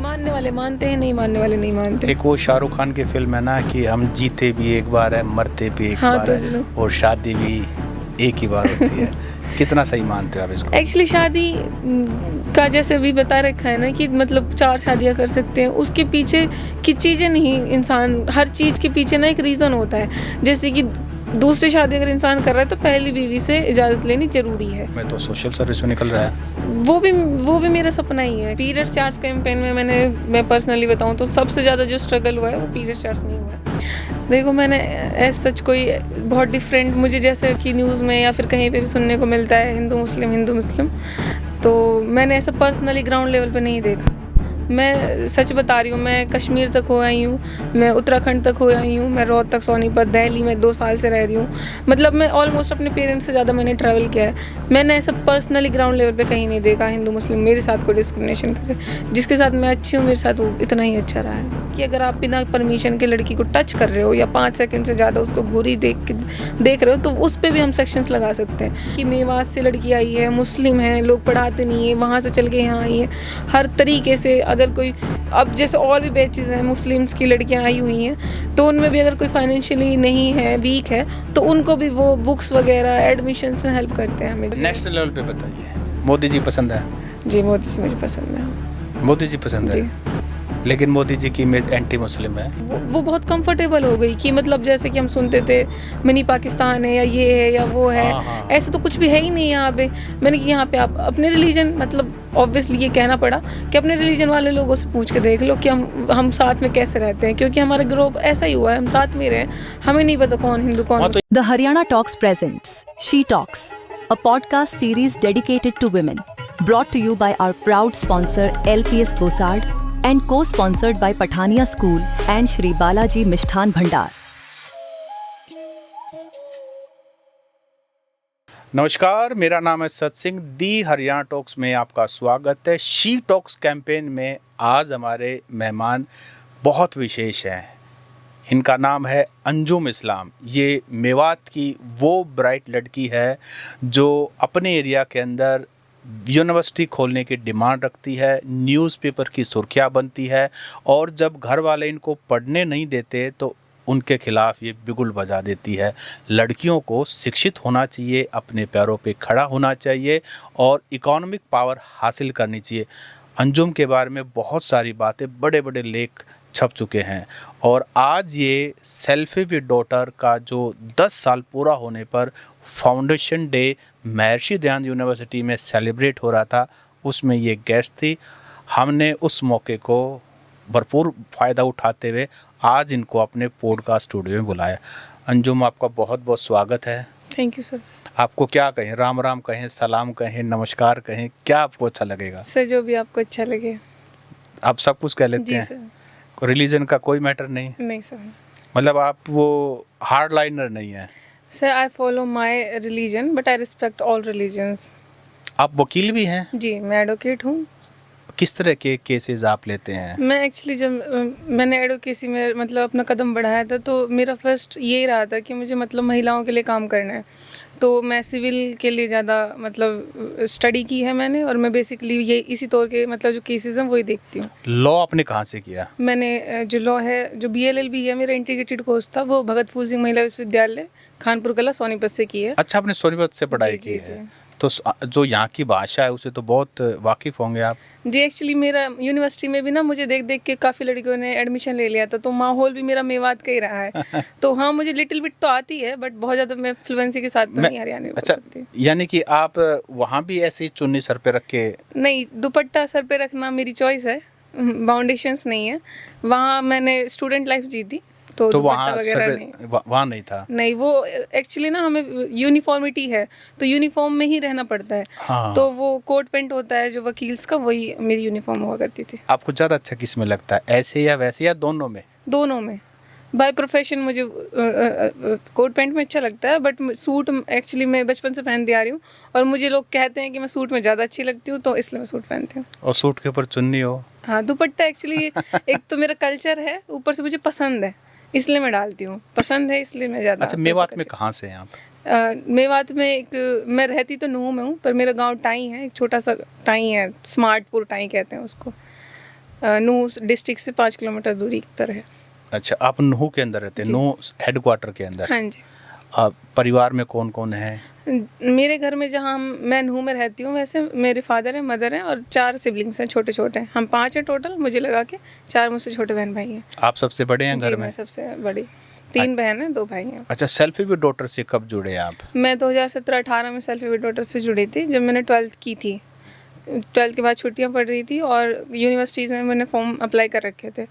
मानने वाले मानते हैं, नहीं मानने वाले नहीं मानते। एक वो शाहरुख खान की फिल्म है ना कि हम जीते भी एक बार है, मरते भी एक हाँ, बार तो है, और शादी भी एक ही बार होती है। कितना सही मानते हो आप इसको? एक्चुअली शादी का जैसे अभी बता रखा है ना कि मतलब 4 शादियां कर सकते हैं, उसके पीछे की चीज़ें नहीं, इंसान हर चीज़ के पीछे ना एक रीज़न होता है। जैसे कि दूसरी शादी अगर इंसान कर रहा है तो पहली बीवी से इजाज़त लेनी ज़रूरी है। मैं तो सोशल सर्विस में निकल रहा है। वो भी मेरा सपना ही है। पीरियड्स चार्ट्स कैंपेन में मैं पर्सनली बताऊं तो सबसे ज़्यादा जो स्ट्रगल हुआ है वो पीरियड्स चार्ट्स नहीं हुआ है। देखो, मैंने एज सच कोई बहुत डिफरेंट, मुझे जैसे कि न्यूज़ में या फिर कहीं पे भी सुनने को मिलता है हिंदू मुस्लिम, तो मैंने ऐसा पर्सनली ग्राउंड लेवल पे नहीं देखा। मैं सच बता रही हूँ, मैं कश्मीर तक हो आई हूँ, मैं उत्तराखंड तक हो आई हूँ, मैं रोहतक, सोनीपत, दिल्ली में 2 साल से रह रही हूँ। मतलब मैं ऑलमोस्ट अपने पेरेंट्स से ज़्यादा मैंने ट्रैवल किया है। मैंने ऐसा पर्सनली ग्राउंड लेवल पे कहीं नहीं देखा हिंदू मुस्लिम मेरे साथ कोई डिस्क्रिमिनेशन करे। जिसके साथ मैं अच्छी हूँ, मेरे साथ वो इतना ही अच्छा रहा है कि अगर आप बिना परमिशन के लड़की को टच कर रहे हो या 5 सेकंड से ज़्यादा उसको घूरी देख रहे हो तो उस पर भी हम सेक्शंस लगा सकते हैं कि मेवात से लड़की आई है, मुस्लिम है, लोग पढ़ाते नहीं है, वहाँ से चल के यहाँ आई है। हर तरीके से अगर कोई, अब जैसे और भी बैचेज़ हैं मुस्लिम्स की लड़कियां आई हुई हैं, तो उनमें भी अगर कोई फाइनेंशियली नहीं है, वीक है, तो उनको भी वो बुक्स वगैरह एडमिशन्स में हेल्प करते हैं हमें। नेशनल लेवल पे बताइए, मोदी जी पसंद है? जी, मोदी जी मुझे पसंद है। मोदी जी पसंद है, लेकिन मोदी जी की इमेज एंटी मुस्लिम है। वो बहुत कंफर्टेबल हो गई कि मतलब जैसे कि हम सुनते थे मिनी पाकिस्तान है या ये है या वो है। हाँ। ऐसा तो कुछ भी है ही नहीं यहाँ पे। मैंने कि यहाँ पे आप अपने रिलीजन, मतलब ऑब्वियसली ये कहना पड़ा कि अपने रिलीजन वाले लोगों से पूछ के देख लो कि हम साथ में कैसे रहते हैं, क्योंकि हमारा ग्रुप ऐसा ही हुआ है, हम साथ में रहे, हमें नहीं पता कौन हिंदू कौन मुस्लिम। The Haryana Talks presents She Talks, a podcast series dedicated to women, brought to you by our proud sponsor LPS Bosard and co-sponsored by Pathania School and Shri Balaji Mishthan Bhandar. नमस्कार, मेरा नाम है सत सिंह। दी Haryana talks में आपका स्वागत है। She talks campaign में आज हमारे मेहमान बहुत विशेष हैं। इनका नाम है अंजुम इस्लाम। ये मेवात की वो ब्राइट लड़की है जो अपने एरिया के अंदर यूनिवर्सिटी खोलने की डिमांड रखती है, न्यूज़पेपर की सुर्खियाँ बनती है, और जब घर वाले इनको पढ़ने नहीं देते तो उनके खिलाफ ये बिगुल बजा देती है। लड़कियों को शिक्षित होना चाहिए, अपने पैरों पे खड़ा होना चाहिए और इकोनॉमिक पावर हासिल करनी चाहिए। अंजुम के बारे में बहुत सारी बातें, बड़े बड़े लेख छप चुके हैं, और आज ये सेल्फी विद डॉटर का जो 10 साल पूरा होने पर foundation day Maharshi Dayanand university में सेलिब्रेट हो रहा था, उसमें ये गेस्ट थी। हमने उस मौके को भरपूर फ़ायदा उठाते हुए आज इनको अपने पॉडकास्ट स्टूडियो में बुलाया। अंजुम, आपका बहुत बहुत स्वागत है। Thank you sir. आपको क्या कहें, राम राम कहें, सलाम कहें, नमस्कार कहें, क्या आपको अच्छा लगेगा? सर, जो भी आपको अच्छा लगे। आप सब कुछ कह लेते जी हैं? सर। रिलीजन का कोई मैटर नहीं? नहीं सर। मतलब आप वो हार्ड लाइनर नहीं है? Sir, I follow my religion but I respect all religions. आप वकील भी हैं? जी, मैं एडवोकेट हूँ। किस तरह के केसेस आप लेते हैं? मैं एक्चुअली जब मैंने एडवोकेसी में मतलब अपना कदम बढ़ाया था तो मेरा फर्स्ट यही रहा था कि मुझे मतलब महिलाओं के लिए काम करना है। तो मैं सिविल के लिए ज़्यादा मतलब स्टडी की है मैंने, और मैं बेसिकली ये इसी तौर के मतलब जो केसेस हैं वही देखती हूँ। लॉ आपने कहाँ से किया? मैंने जो लॉ है, जो BLLB है, मेरा इंटीग्रेटेड कोर्स था, वो भगत फूल सिंह महिला विश्वविद्यालय खानपुर कला सोनीपत से की है। अच्छा, आपने सोनीपत से पढ़ाई की है? तो जो यहाँ की भाषा है उसे तो बहुत वाकिफ़ होंगे आप? जी, एक्चुअली मेरा यूनिवर्सिटी में भी ना मुझे देख देख के काफ़ी लड़कियों ने एडमिशन ले लिया था, तो माहौल भी मेरा मेवात का ही रहा है। तो हाँ, मुझे लिटिल बिट तो आती है, बट बहुत ज़्यादा मैं फ्लुएंसी के साथ तो नहीं हरियाणवी बोल सकती। यानी कि आप वहाँ भी ऐसे ही चुन्नी सर पे रख के? नहीं, दुपट्टा सर पे रखना मेरी चॉइस है, बाउंडेशंस नहीं है। वहाँ मैंने स्टूडेंट लाइफ जी थी, तो वहाँ वहाँ नहीं था? नहीं, वो एक्चुअली ना हमें यूनिफॉर्मिटी है तो यूनिफॉर्म में ही रहना पड़ता है। हाँ। तो वो कोट पेंट होता है जो वकील्स का, वही मेरी यूनिफॉर्म हुआ करती थी। आपको ज़्यादा अच्छा किस में लगता है, ऐसे या वैसे या दोनों में? दोनों में। बाय प्रोफेशन मुझे कोट पैंट में अच्छा लगता है, बट सूट एक्चुअली मैं बचपन से पहनती आ रही हूँ, और मुझे लोग कहते हैं कि मैं सूट में ज़्यादा अच्छी लगती हूँ, तो इसलिए मैं सूट पहनती हूँ। और सूट के ऊपर चुन्नी हो? हाँ, दुपट्टा एक्चुअली एक तो मेरा कल्चर है, ऊपर से मुझे पसंद है, इसलिए मैं डालती हूँ। पसंद है इसलिए मैं ज़्यादा। अच्छा, मेवात में कहाँ से हैं आप? मेवात में मैं रहती तो नूह में हूँ, पर मेरा गांव टाई है, एक छोटा सा टाई है, स्मार्टपुर टाई कहते हैं उसको। नूह डिस्ट्रिक्ट से 5 किलोमीटर दूरी पर है। अच्छा, आप नूह के अंदर रहते हैं, जी। नूह हेडक्वार्टर के अंदर। हाँ जी। परिवार में कौन कौन है? मेरे घर में जहाँ मैं नूह में रहती हूँ, वैसे मेरे फादर हैं, मदर हैं और 4 सिबलिंग्स हैं, छोटे छोटे हैं। हम 5 हैं टोटल, मुझे लगा के 4 मुझसे छोटे बहन भाई हैं। आप सबसे बड़े हैं जी, घर में? मैं सबसे बड़ी। 3 बहन हैं, 2 भाई हैं। अच्छा, सेल्फी विद डॉटर से कब जुड़े आप? मैं 2017-18 में सेल्फी विद डॉटर से जुड़ी थी, जब मैंने 12th की थी। 12th के बाद छुट्टियां पड़ रही थी और यूनिवर्सिटीज़ में मैंने फॉर्म अप्लाई कर रखे थे।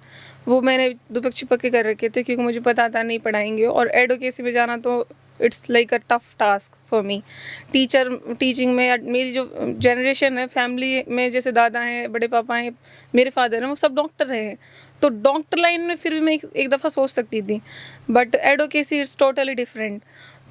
वो मैंने दुपक छिपक के कर रखे थे, क्योंकि मुझे पता था नहीं पढ़ाएंगे, और एडवोकेसी में जाना तो it's like a tough task for me. Teaching में मेरी जो जनरेशन है, फैमिली में जैसे दादा हैं, बड़े पापा हैं, मेरे फादर हैं, वो सब डॉक्टर रहे हैं। तो डॉक्टर लाइन में फिर भी मैं एक दफ़ा सोच सकती थी, but advocacy it's totally different.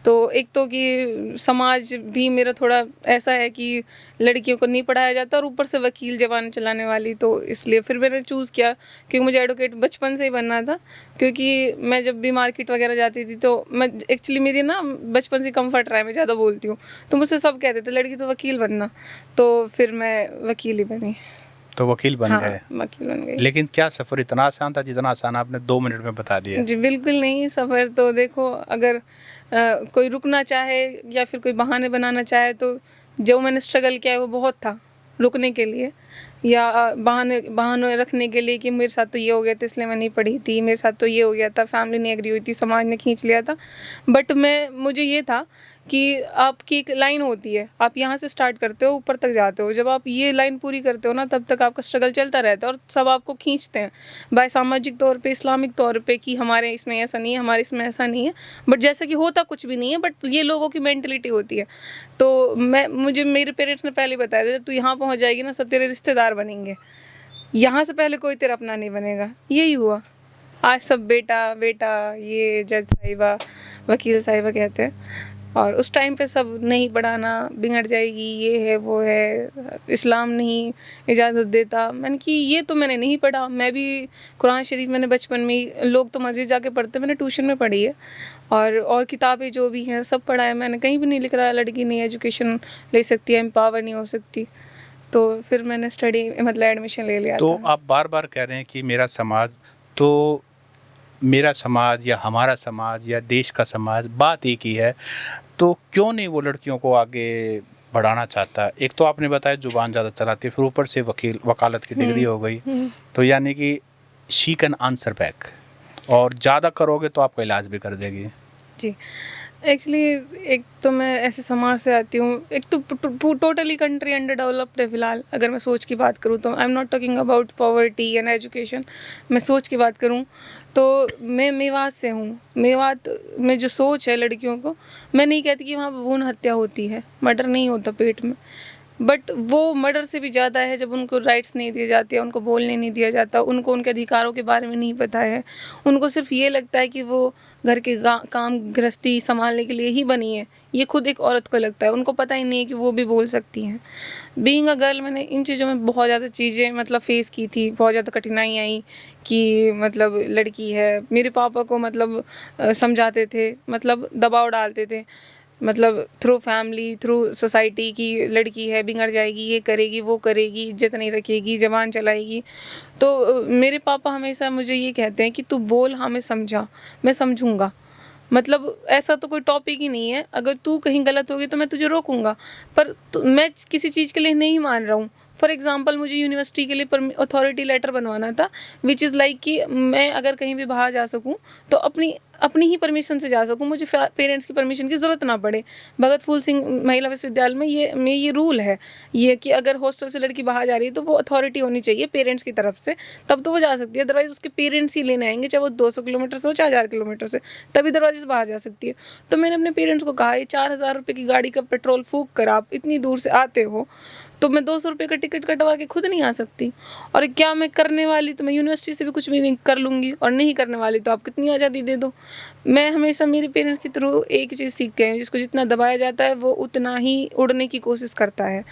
तो एक तो कि समाज भी मेरा थोड़ा ऐसा है कि लड़कियों को नहीं पढ़ाया जाता, और ऊपर से वकील जबान चलाने वाली, तो इसलिए फिर मैंने चूज़ किया, क्योंकि मुझे एडवोकेट बचपन से ही बनना था। क्योंकि मैं जब भी मार्केट वगैरह जाती थी, तो मैं एक्चुअली मेरी ना बचपन से कंफर्ट रहा है, मैं ज़्यादा बोलती हूँ, तो मुझसे सब कहते थे लड़की तो वकील बनना, तो फिर मैं वकील ही बनी। तो वकील बन गए? वकील बन गई। लेकिन क्या सफ़र इतना आसान था जितना आसान आपने 2 मिनट में बता दिया? जी बिल्कुल नहीं। सफ़र तो देखो, अगर कोई रुकना चाहे या फिर कोई बहाने बनाना चाहे, तो जो मैंने स्ट्रगल किया है वो बहुत था रुकने के लिए, या बहाने रखने के लिए कि मेरे साथ तो ये हो गया था इसलिए मैं नहीं पढ़ी थी, मेरे साथ तो ये हो गया था, फैमिली नहीं एग्री हुई थी, समाज ने खींच लिया था। बट मुझे ये था कि आपकी एक लाइन होती है, आप यहाँ से स्टार्ट करते हो, ऊपर तक जाते हो। जब आप ये लाइन पूरी करते हो ना, तब तक आपका स्ट्रगल चलता रहता है, और सब आपको खींचते हैं बाय सामाजिक तौर पे, इस्लामिक तौर पे, कि हमारे इसमें ऐसा नहीं है, हमारे इसमें ऐसा नहीं है। बट जैसा कि होता कुछ भी नहीं है, बट ये लोगों की मेंटलिटी होती है। तो मुझे मेरे पेरेंट्स ने पहले बताया था, तू यहाँ पहुँच जाएगी ना, सब तेरे रिश्तेदार बनेंगे, यहाँ से पहले कोई तेरा अपना नहीं बनेगा। यही हुआ। आज सब बेटा बेटा, ये जज साहिबा, वकील साहिबा कहते हैं, और उस टाइम पे सब नहीं पढ़ाना, बिगड़ जाएगी, ये है वो है, इस्लाम नहीं इजाज़त देता। मैंने कि ये तो मैंने नहीं पढ़ा। मैं भी कुरान शरीफ मैंने बचपन में ही, लोग तो मस्जिद जाके पढ़ते, मैंने ट्यूशन में पढ़ी है, और किताबें जो भी हैं सब पढ़ा है मैंने। कहीं भी नहीं लिख रहा लड़की नहीं एजुकेशन ले सकती है, एम्पावर नहीं हो सकती। तो फिर मैंने स्टडी मतलब एडमिशन ले लिया। तो आप बार बार कह रहे हैं कि मेरा समाज, तो मेरा समाज या हमारा समाज या देश का समाज, बात एक ही है, तो क्यों नहीं वो लड़कियों को आगे बढ़ाना चाहता? एक तो आपने बताया जुबान ज़्यादा चलाती है, फिर ऊपर से वकालत की डिग्री हो गई, तो यानी कि शी कैन आंसर बैक, और ज़्यादा करोगे तो आपका इलाज भी कर देगी। जी एक्चुअली एक तो मैं ऐसे समाज से आती हूँ, एक तो टोटली कंट्री अंडर डेवलप्ड है फिलहाल। अगर मैं सोच की बात करूँ तो I am not talking about poverty and education, मैं सोच की बात करूँ तो मैं मेवात से हूँ। मेवात में जो सोच है लड़कियों को, मैं नहीं कहती कि वहाँ भ्रूण हत्या होती है, मर्डर नहीं होता पेट में, बट वो मर्डर से भी ज़्यादा है जब उनको राइट्स नहीं दिए जाते, उनको बोलने नहीं दिया जाता, उनको उनके अधिकारों के बारे में नहीं पता है। उनको सिर्फ ये लगता है कि वो घर के काम गृहस्थी संभालने के लिए ही बनी है, ये खुद एक औरत को लगता है। उनको पता ही नहीं है कि वो भी बोल सकती हैं। बीइंग अ गर्ल मैंने इन चीज़ों में बहुत ज़्यादा चीज़ें मतलब फेस की थी, बहुत ज़्यादा कठिनाई आई कि मतलब लड़की है। मेरे पापा को मतलब समझाते थे, मतलब दबाव डालते थे, मतलब थ्रू फैमिली, थ्रू सोसाइटी की लड़की है, बिगड़ जाएगी, ये करेगी, वो करेगी, इज्जत नहीं रखेगी, जबान चलाएगी। तो मेरे पापा हमेशा मुझे ये कहते हैं कि तू बोल, हाँ मैं समझा, मैं समझूंगा। मतलब ऐसा तो कोई टॉपिक ही नहीं है, अगर तू कहीं गलत होगी तो मैं तुझे रोकूंगा, पर मैं किसी चीज़ के लिए नहीं मान रहा हूँ। फॉर एग्जाम्पल मुझे यूनिवर्सिटी के लिए अथॉरिटी लेटर बनवाना था, विच इज़ लाइक कि मैं अगर कहीं भी बाहर जा सकूं तो अपनी ही परमिशन से जा सकूं, मुझे पेरेंट्स की परमिशन की ज़रूरत ना पड़े। भगत फूल सिंह महिला विश्वविद्यालय में ये रूल है ये कि अगर हॉस्टल से लड़की बाहर जा रही है तो वो अथॉरिटी होनी चाहिए पेरेंट्स की तरफ से, तब तो वो जा सकती है। अदरवाइज़ उसके पेरेंट्स ही लेने आएंगे, चाहे वो 200 किलोमीटर से हो, चाहे 1000 किलोमीटर से, तभी दरवाजे से बाहर जा सकती है। तो मैंने अपने पेरेंट्स को कहा, ये 4000 रुपये की गाड़ी का पेट्रोल फूक कर आप इतनी दूर से आते हो, तो मैं 200 रुपये का टिकट कटवा के खुद नहीं आ सकती? और क्या मैं करने वाली तो मैं यूनिवर्सिटी से भी कुछ भी नहीं कर लूँगी, और नहीं करने वाली तो आप कितनी आज़ादी दे दो। मैं हमेशा मेरे पेरेंट्स की थ्रू एक ही चीज़ सीखती हूँ, जिसको जितना दबाया जाता है वो उतना ही उड़ने की कोशिश करता है।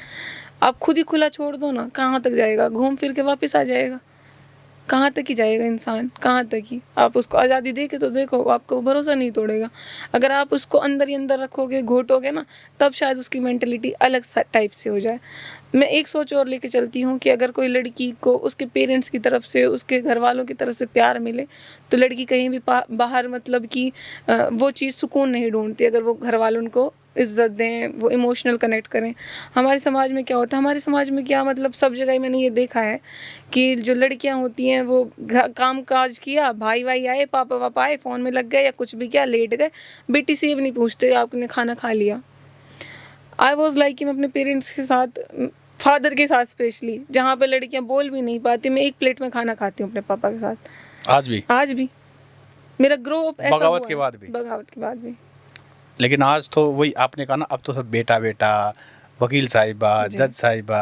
आप खुद ही खुला छोड़ दो ना, कहाँ तक जाएगा? घूम फिर के वापस आ जाएगा। कहाँ तक ही जाएगा इंसान, कहाँ तक ही? आप उसको आज़ादी दे के तो देखो, आपको भरोसा नहीं तोड़ेगा। अगर आप उसको अंदर ही अंदर रखोगे, घोटोगे ना, तब शायद उसकी मेंटलिटी अलग टाइप से हो जाए। मैं एक सोच और लेके चलती हूँ कि अगर कोई लड़की को उसके पेरेंट्स की तरफ से, उसके घर वालों की तरफ से प्यार मिले, तो लड़की कहीं भी बाहर मतलब कि वो चीज़ सुकून नहीं ढूंढती अगर वो घर वालों उनको इज्जत दें, वो इमोशनल कनेक्ट करें। हमारे समाज में क्या होता है, हमारे समाज में क्या मतलब सब जगह ही मैंने ये देखा है कि जो लड़कियां होती हैं वो काम काज किया, भाई भाई आए, पापा वापा आए, फ़ोन में लग गए या कुछ भी किया, लेट गए, बेटी से ये भी नहीं पूछते आपने खाना खा लिया। आई वॉज लाइक कि मैं अपने पेरेंट्स के साथ, फादर के साथ स्पेशली, जहाँ पे लड़कियाँ बोल भी नहीं पाती, मैं एक प्लेट में खाना खाती हूँ अपने पापा के साथ। आज भी मेरा ग्रो अप ऐसा बगावत के बाद भी, बगावत के बाद भी। लेकिन आज तो वही आपने कहा ना, अब तो सब बेटा बेटा, वकील साहिबा, जज साहिबा,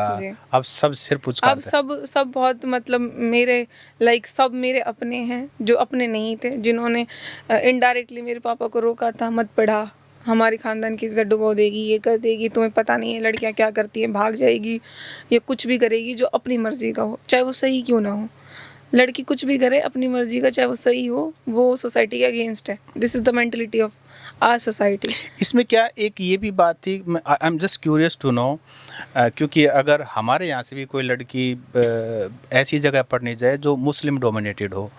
अब सब सिर पुचकारते अब सब बहुत मतलब मेरे लाइक सब मेरे अपने हैं जो अपने नहीं थे, जिन्होंने इनडायरेक्टली मेरे पापा को रोका था, मत पढ़ा, हमारी ख़ानदान की इज्जत डुबो देगी, ये कर देगी, तुम्हें पता नहीं है लड़कियां क्या करती हैं, भाग जाएगी या कुछ भी करेगी जो अपनी मर्ज़ी का हो, चाहे वो सही क्यों ना हो। लड़की कुछ भी करे अपनी मर्ज़ी का, चाहे वो सही हो, वो सोसाइटी के अगेंस्ट है। This is the mentality of our society. इसमें क्या एक ये भी बात थी, I am just curious to know, क्योंकि अगर हमारे यहाँ से भी कोई लड़की ऐसी जगह पढ़ने जाए जो मुस्लिम डोमिनेटेड हो,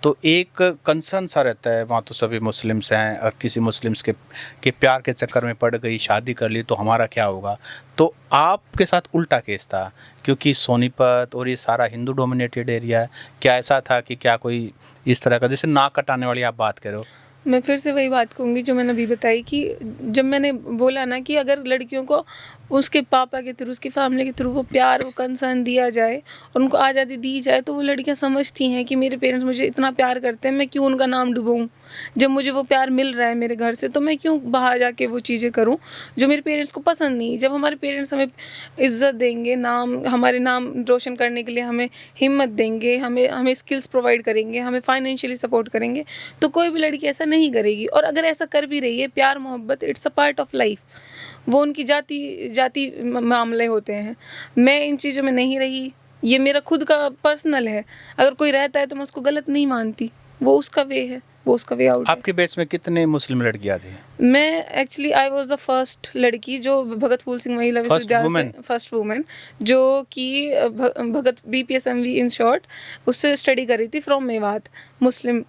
तो एक कंसर्न सा रहता है, वहाँ तो सभी मुस्लिम्स हैं और किसी मुस्लिम्स के प्यार के चक्कर में पड़ गई, शादी कर ली तो हमारा क्या होगा। तो आपके साथ उल्टा केस था, क्योंकि सोनीपत और ये सारा हिंदू डोमिनेटेड एरिया है। क्या ऐसा था कि क्या कोई इस तरह का, जैसे नाक कटाने वाली आप बात करो? मैं फिर से वही बात कहूँगी जो मैंने अभी बताई कि जब मैंने बोला ना कि अगर लड़कियों को उसके पापा के थ्रू, उसकी फैमिली के थ्रू वो प्यार, वो कंसर्न दिया जाए और उनको आज़ादी दी जाए, तो वो लड़कियां समझती हैं कि मेरे पेरेंट्स मुझे इतना प्यार करते हैं, मैं क्यों उनका नाम डुबाऊँ। जब मुझे वो प्यार मिल रहा है मेरे घर से, तो मैं क्यों बाहर जाके वो चीज़ें करूँ जो मेरे पेरेंट्स को पसंद नहीं। जब हमारे पेरेंट्स हमें इज्जत देंगे, हमारे नाम रोशन करने के लिए हमें हिम्मत देंगे, हमें स्किल्स प्रोवाइड करेंगे, हमें फाइनेंशियली सपोर्ट करेंगे, तो कोई भी लड़की ऐसा नहीं करेगी। और अगर ऐसा कर भी रही है, प्यार मोहब्बत it's a part of life, वो उनकी जाति मामले होते हैं। मैं इन चीज़ों में नहीं रही, ये मेरा खुद का पर्सनल है। अगर कोई रहता है तो मैं उसको गलत नहीं मानती, वो उसका वे है, वो उसका वे आउट है। आपके बैच में कितने मुस्लिम लड़कियां थी? मैं actually I was the first लड़की जो भगत फूल सिंह महिला विश्वविद्यालय से, फर्स्ट वुमेन जो कि भगत BPSMV इन शॉर्ट, उससे स्टडी कर रही थी फ्रॉम मेवात, मुस्लिम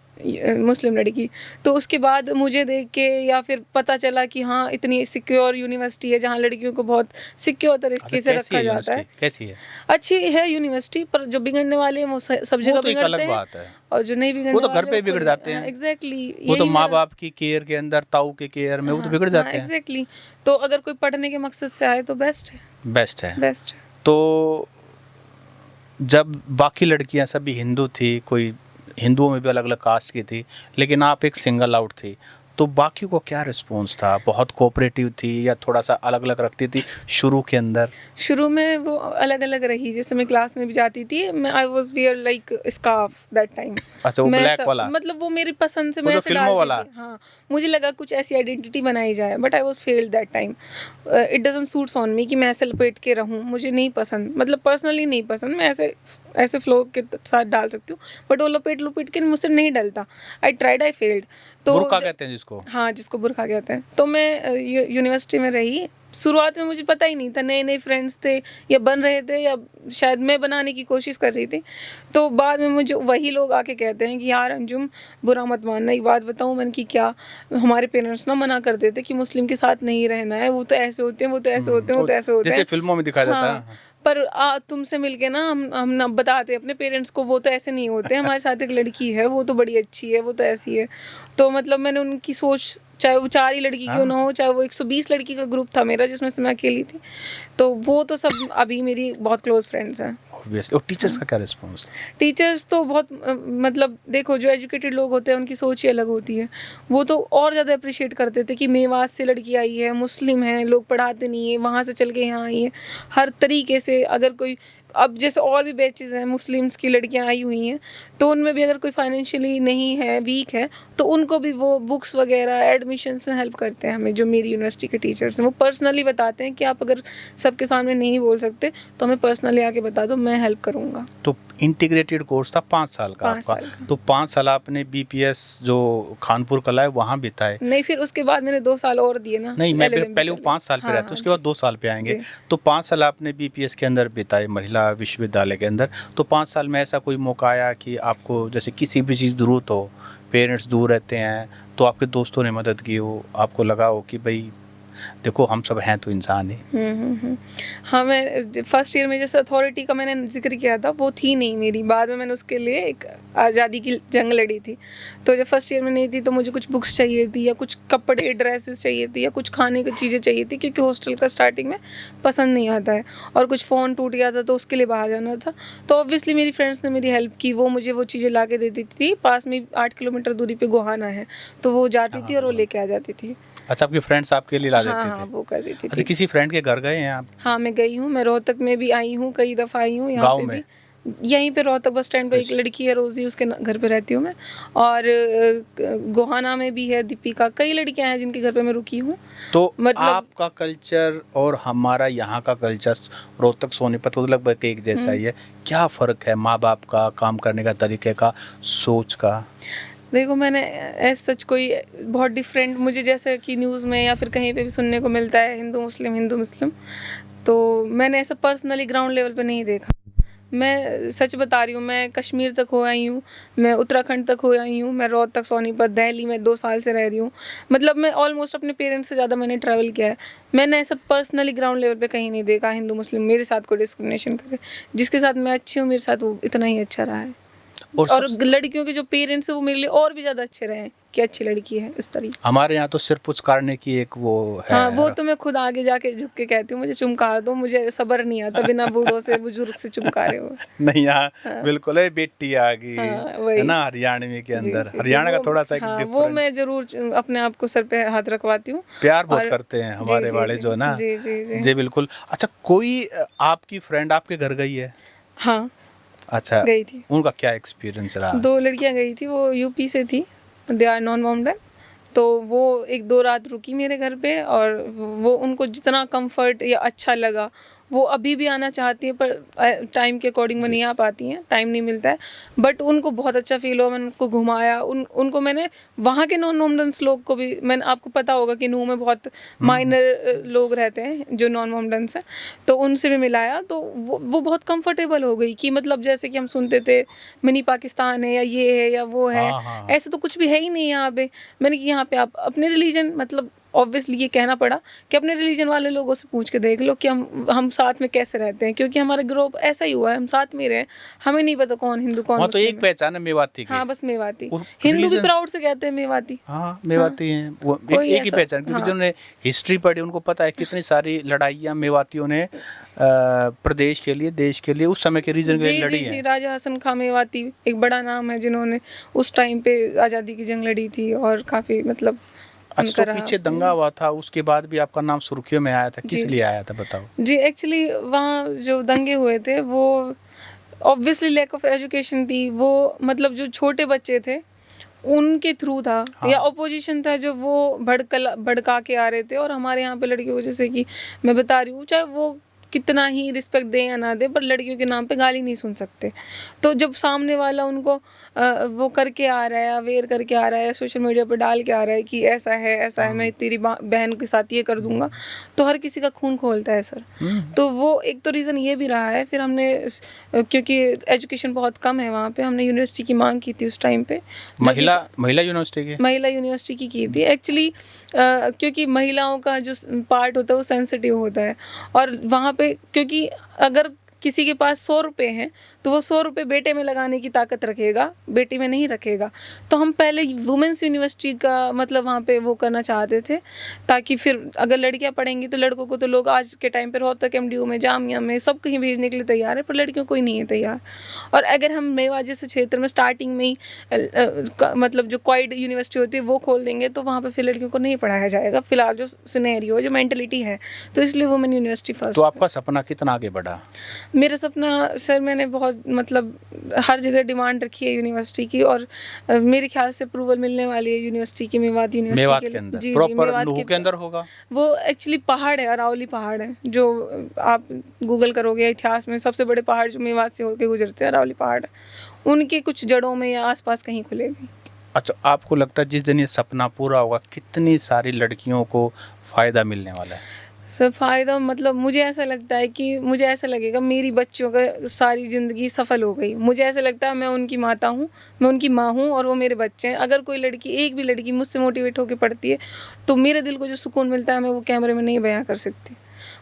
लड़की। तो उसके बाद मुझे देख के या फिर पता चला कि हाँ इतनी सिक्योर यूनिवर्सिटी है जहाँ लड़कियों को बहुत सिक्योर तरीके से रखा जाता है। कैसी है? अच्छी है यूनिवर्सिटी, पर जो बिगड़ने वाले हैं वो सब जगह बिगड़ते हैं, और जो नहीं बिगड़ने वो तो घर पे बिगड़ जाते हैं। एग्जैक्टली, वो तो माँ बाप की केयर के अंदर, ताऊ के केयर में वो तो बिगड़ जाते हैं। एग्जैक्टली। तो अगर कोई पढ़ने के मकसद से आए तो बेस्ट है। तो जब बाकी लड़कियां सभी हिंदू थी, कोई हिंदुओं में भी अलग अलग कास्ट की थी, लेकिन आप एक सिंगल आउट थी, तो बाकी को क्या रिस्पॉन्स था? बहुत कोऑपरेटिव थी या थोड़ा सा अलग अलग रखती थी शुरू के अंदर? शुरू में वो अलग अलग रही, जैसे मैं क्लास में भी जाती थी, मैं I was wear like scarf that time. अच्छा, वो ब्लैक वाला, मतलब वो मेरी पसंद से मैं ऐसे डालती थी। हाँ, मुझे लगा कुछ ऐसी आइडेंटिटी बनाई जाए, but I was failed that time. It doesn't suits on me कि मैं ऐसे लपेट के रहूँ, मुझे नहीं पसंद, मतलब पर्सनली नहीं पसंद। मैं ऐसे फ्लो के साथ डाल सकती हूँ, बट वो लपेट के मुझसे नहीं डलता। I tried, I failed. तो बुर्का कहते हैं जिसको। हाँ, जिसको बुर्का कहते हैं। तो मैं यूनिवर्सिटी में रही। शुरुआत में मुझे पता ही नहीं था, नए नए फ्रेंड्स थे या बन रहे थे, या शायद मैं बनाने की कोशिश कर रही थी। तो बाद में मुझे वही लोग आके कहते हैं कि यार अंजुम, बुरा मत मानना, एक बात बताऊँ मैंने कि क्या, हमारे पेरेंट्स ना मना कर देते कि मुस्लिम के साथ नहीं रहना है, वो तो ऐसे होते हैं, वो तो ऐसे होते हैं, वो तो ऐसे होते हैं, जैसे फिल्मों में दिखाया जाता है। पर तुमसे मिलके ना हम ना बताते अपने पेरेंट्स को, वो तो ऐसे नहीं होते, हमारे साथ एक लड़की है, वो तो बड़ी अच्छी है, वो तो ऐसी है। तो मतलब मैंने उनकी सोच, चाहे वो 4 ही लड़की क्यों ना हो, चाहे वो 120 लड़की का ग्रुप था मेरा जिसमें से मैं अकेली थी, तो वो तो सब अभी मेरी बहुत क्लोज फ्रेंड्स हैं। और टीचर्स का क्या रिस्पॉन्स? टीचर्स तो बहुत मतलब देखो, जो एजुकेटेड लोग होते हैं उनकी सोच ही अलग होती है। वो तो और ज़्यादा अप्रिशिएट करते थे कि मेवात से लड़की आई है, मुस्लिम है, लोग पढ़ाते नहीं है, वहाँ से चल के यहाँ आई है। हर तरीके से अगर कोई, अब जैसे और भी बैचेस हैं मुस्लिम्स की लड़कियां आई हुई हैं, तो उनमें भी अगर कोई फाइनेंशियली नहीं है, वीक है, तो उनको भी वो बुक्स वगैरह एडमिशन्स में हेल्प करते हैं हमें। जो मेरी यूनिवर्सिटी के टीचर्स हैं वो पर्सनली बताते हैं कि आप अगर सबके सामने नहीं बोल सकते तो हमें पर्सनली आके बता दो, मैं हेल्प करूँगा। तो इंटीग्रेटेड कोर्स था 5 साल का 5 आपका, साल का। तो 5 साल आपने बीपीएस जो खानपुर कला है वहाँ बिताए। नहीं, फिर उसके बाद मैंने 2 साल और दिए ना। नहीं, मैं LLM पहले वो के लिए। 5 साल पे हाँ, रहते हाँ, उसके बाद 2 साल पे आएंगे। जी। तो 5 साल आपने बीपीएस के अंदर बिताए महिला विश्वविद्यालय के अंदर। तो 5 साल में ऐसा कोई मौका आया कि आपको जैसे किसी भी चीज़ ज़रूरत हो, पेरेंट्स दूर रहते हैं तो आपके दोस्तों ने मदद की हो, आपको लगा हो कि भाई देखो हम सब हैं तो इंसान ही। हाँ, मैं फर्स्ट ईयर में जैसे अथॉरिटी का मैंने जिक्र किया था, वो थी नहीं मेरी। बाद में मैंने उसके लिए एक आज़ादी की जंग लड़ी थी। तो जब फर्स्ट ईयर में नहीं थी तो मुझे कुछ बुक्स चाहिए थी, या कुछ कपड़े ड्रेसेस चाहिए थी, या कुछ खाने की चीज़ें चाहिए थी, क्योंकि हॉस्टल का स्टार्टिंग में पसंद नहीं आता है। और कुछ फ़ोन टूट गया था तो उसके लिए बाहर जाना था। तो ऑब्वियसली मेरी फ्रेंड्स ने मेरी हेल्प की, वो मुझे वो चीज़ें ला के देती थी। पास में 8 किलोमीटर दूरी पे गोहाना है, तो वो जाती थी और वो लेके आ जाती थी। अच्छा, आपके फ्रेंड्स आपके लिए ला देते हाँ, थे? वो कर देती अच्छा, थी। किसी फ्रेंड के घर गए हैं आप? हाँ, मैं गई हूँ। मैं रोहतक में भी आई हूँ, कई दफ़ा आई हूँ। यहाँ गाँव पे में? भी यहीं पे रोहतक बस स्टैंड पे एक अच्छा। लड़की है रोज़ी, उसके घर पे रहती हूँ मैं। और गोहाना में भी है दीपिका, कई लड़कियां हैं जिनके घर पे मैं रुकी हूँ। तो मतलब आपका कल्चर और हमारा यहाँ का कल्चर, रोहतक सोनीपत तो लगभग एक जैसा ही है। क्या फ़र्क है माँ बाप का, काम करने का तरीके का, सोच का? देखो, मैंने ऐसा सच कोई बहुत डिफरेंट, मुझे जैसे कि न्यूज़ में या फिर कहीं पे भी सुनने को मिलता है हिंदू मुस्लिम, तो मैंने ऐसा पर्सनली ग्राउंड लेवल पे नहीं देखा। मैं सच बता रही हूँ, मैं कश्मीर तक हो आई हूँ, मैं उत्तराखंड तक हो आई हूँ, मैं रोहतक सोनीपत दिल्ली में 2 साल से रह रही हूँ। मतलब मैं ऑलमोस्ट अपने पेरेंट्स से ज़्यादा मैंने ट्रैवल किया है। मैंने ऐसा पर्सनली ग्राउंड लेवल पे कहीं नहीं देखा हिंदू मुस्लिम मेरे साथ कोई डिस्क्रिमिनेशन करे। जिसके साथ मैं अच्छी हूँ, मेरे साथ वो इतना ही अच्छा रहा है। और लड़कियों के जो पेरेंट्स है वो मेरे लिए और भी ज़्यादा अच्छे रहे कि अच्छी लड़की है, इस तरीके। हमारे यहाँ तो सिर पुचकारने की एक वो है। हाँ, वो तो मैं खुद आगे जाके झुक के कहती हूँ, मुझे चुमकार दो, मुझे सब्र नहीं आता बिना बूढ़ों से बुजुर्ग से चुमकारे हुए। नहीं, यहाँ बिल्कुल है, बेटी आ गई हाँ, वही। है ना, हरियाणवी के जी, अंदर। जी, हरियाणा का वो- थोड़ा सा एक हाँ, वो डिफरेंट, मैं जरूर अपने आप को सर पे हाथ रखवाती हूँ। प्यार बहुत और- करते हैं जी, हमारे जी, वाले जी, जो ना। जी, जी, जी। जी बिल्कुल। अच्छा, कोई आपकी फ्रेंड आपके घर गई है? हाँ, अच्छा, गई थी। उनका क्या एक्सपीरियंस रहा? 2 लड़कियां गई थी, वो यूपी से थी, दे आर नॉन मॉम्ड। तो वो 1-2 रात रुकी मेरे घर पे, और वो उनको जितना कंफर्ट या अच्छा लगा, वो अभी भी आना चाहती है, पर टाइम के अकॉर्डिंग वो नहीं आ पाती हैं, टाइम नहीं मिलता है। बट उनको बहुत अच्छा फील हुआ, मैंने उनको घुमाया। उनको मैंने वहाँ के नॉन मोमडन्स लोग को भी, मैंने, आपको पता होगा कि नूह में बहुत माइनर लोग रहते हैं जो नॉन मोमडन्स हैं, तो उनसे भी मिलाया। तो वो बहुत कंफर्टेबल हो गई कि मतलब जैसे कि हम सुनते थे मिनी पाकिस्तान है, या ये है या वो है, हाँ, हाँ। ऐसे तो कुछ भी है ही नहीं यहाँ पे। मैंने कि यहाँ पे आप अपने रिलीजन, मतलब ऑब्वियसली ये कहना पड़ा कि अपने रिलीजन वाले लोगों से पूछ के देख लो कि हम साथ में कैसे रहते हैं, क्योंकि हमारा ग्रुप ऐसा ही हुआ है, हम साथ में ही रहे। हमें नहीं पता कौन हिंदू कौन वहाँ तो मुस्लिम एक है। पहचान है मेवाती की। हाँ, बस मेवाती। वो हिंदू भी religion- प्राउड से कहते हैं मेवाती। हाँ, मेवाती हैं वो, कोई एक ही ऐसा- पहचान, क्योंकि हाँ। जिन्होंने हिस्ट्री पढ़ी उनको पता है कितनी सारी लड़ाइयाँ मेवातियों ने प्रदेश के लिए, देश के लिए, उस समय के रीजन के लिए जी, लड़ी जी, जी, हैं। राजा हसन खां मेवाती एक बड़ा नाम है, जिन्होंने उस टाइम पे आज़ादी की जंग लड़ी थी, और काफ़ी मतलब अच्छा, उनका तो रहा पीछे उसमें। दंगा हुआ था, उसके बाद भी आपका नाम सुर्खियों में आया था, किस जी, लिए आया था बताओ? जी, एक्चुअली वहाँ जो दंगे हुए थे वो ऑब्वियसली लैक ऑफ एजुकेशन थी। वो मतलब जो छोटे बच्चे थे उनके थ्रू था, हाँ। या अपोजिशन था जो वो भड़का के आ रहे थे। और हमारे यहाँ पे लड़कियों को, जैसे कि मैं बता रही हूँ, चाहे वो कितना ही रिस्पेक्ट दें या ना दें, पर लड़कियों के नाम पे गाली नहीं सुन सकते। तो जब सामने वाला उनको वो करके आ रहा है, अवेयर करके आ रहा है, सोशल मीडिया पर डाल के आ रहा है कि ऐसा है, मैं तेरी बहन के साथ ये कर दूंगा, तो हर किसी का खून खोलता है सर। तो वो एक तो रीज़न ये भी रहा है। फिर हमने, क्योंकि एजुकेशन बहुत कम है वहाँ पे, हमने यूनिवर्सिटी की मांग की थी उस टाइम पे। महिला यूनिवर्सिटी की? महिला यूनिवर्सिटी की थी एक्चुअली, क्योंकि महिलाओं का जो पार्ट होता है वो सेंसिटिव होता है। और वहाँ पे क्योंकि अगर किसी के पास 100 रुपये हैं तो वो 100 रुपये बेटे में लगाने की ताकत रखेगा, बेटी में नहीं रखेगा। तो हम पहले वुमेंस यूनिवर्सिटी का मतलब वहाँ पे वो करना चाहते थे, ताकि फिर अगर लड़कियाँ पढ़ेंगी तो लड़कों को तो लोग आज के टाइम पर रोहतक MDU में, जामिया में, सब कहीं भेजने के लिए तैयार है, पर लड़कियों कोई नहीं है तैयार। और अगर हम मेवा जैसे क्षेत्र में स्टार्टिंग में ही मतलब जो क्वाइड यूनिवर्सिटी होती है वो खोल देंगे, तो वहाँ पर फिर लड़कियों को नहीं पढ़ाया जाएगा फिलहाल जो सिनेरियो, जो मेंटलिटी है। तो इसलिए वुमेन यूनिवर्सिटी फर्स्ट। तो आपका सपना कितना आगे बढ़ा? मेरा सपना सर, मैंने बहुत मतलब हर जगह डिमांड रखी है यूनिवर्सिटी की, और मेरे ख्याल से अप्रूवल मिलने वाली है यूनिवर्सिटी की, मेवात यूनिवर्सिटी मेवात के के लिए। अंदर जी प्रॉपर मेवात नूहू के अंदर होगा। वो एक्चुअली पहाड़ है, अरावली पहाड़ है, जो आप गूगल करोगे इतिहास में सबसे बड़े पहाड़ जो मेवात से होकर गुजरते हैं अरावली पहाड़ है, उनके कुछ जड़ों में या आसपास कहीं खुलेगी। अच्छा, आपको लगता है जिस दिन ये सपना पूरा होगा कितनी सारी लड़कियों को फ़ायदा मिलने वाला है? सर फ़ायदा मतलब मुझे ऐसा लगता है कि मुझे ऐसा लगेगा मेरी बच्चियों का सारी ज़िंदगी सफल हो गई। मुझे ऐसा लगता है मैं उनकी माता हूँ, मैं उनकी माँ हूँ और वो मेरे बच्चे हैं। अगर कोई लड़की, एक भी लड़की मुझसे मोटिवेट होकर पढ़ती है तो मेरे दिल को जो सुकून मिलता है मैं वो कैमरे में नहीं बयां कर सकती।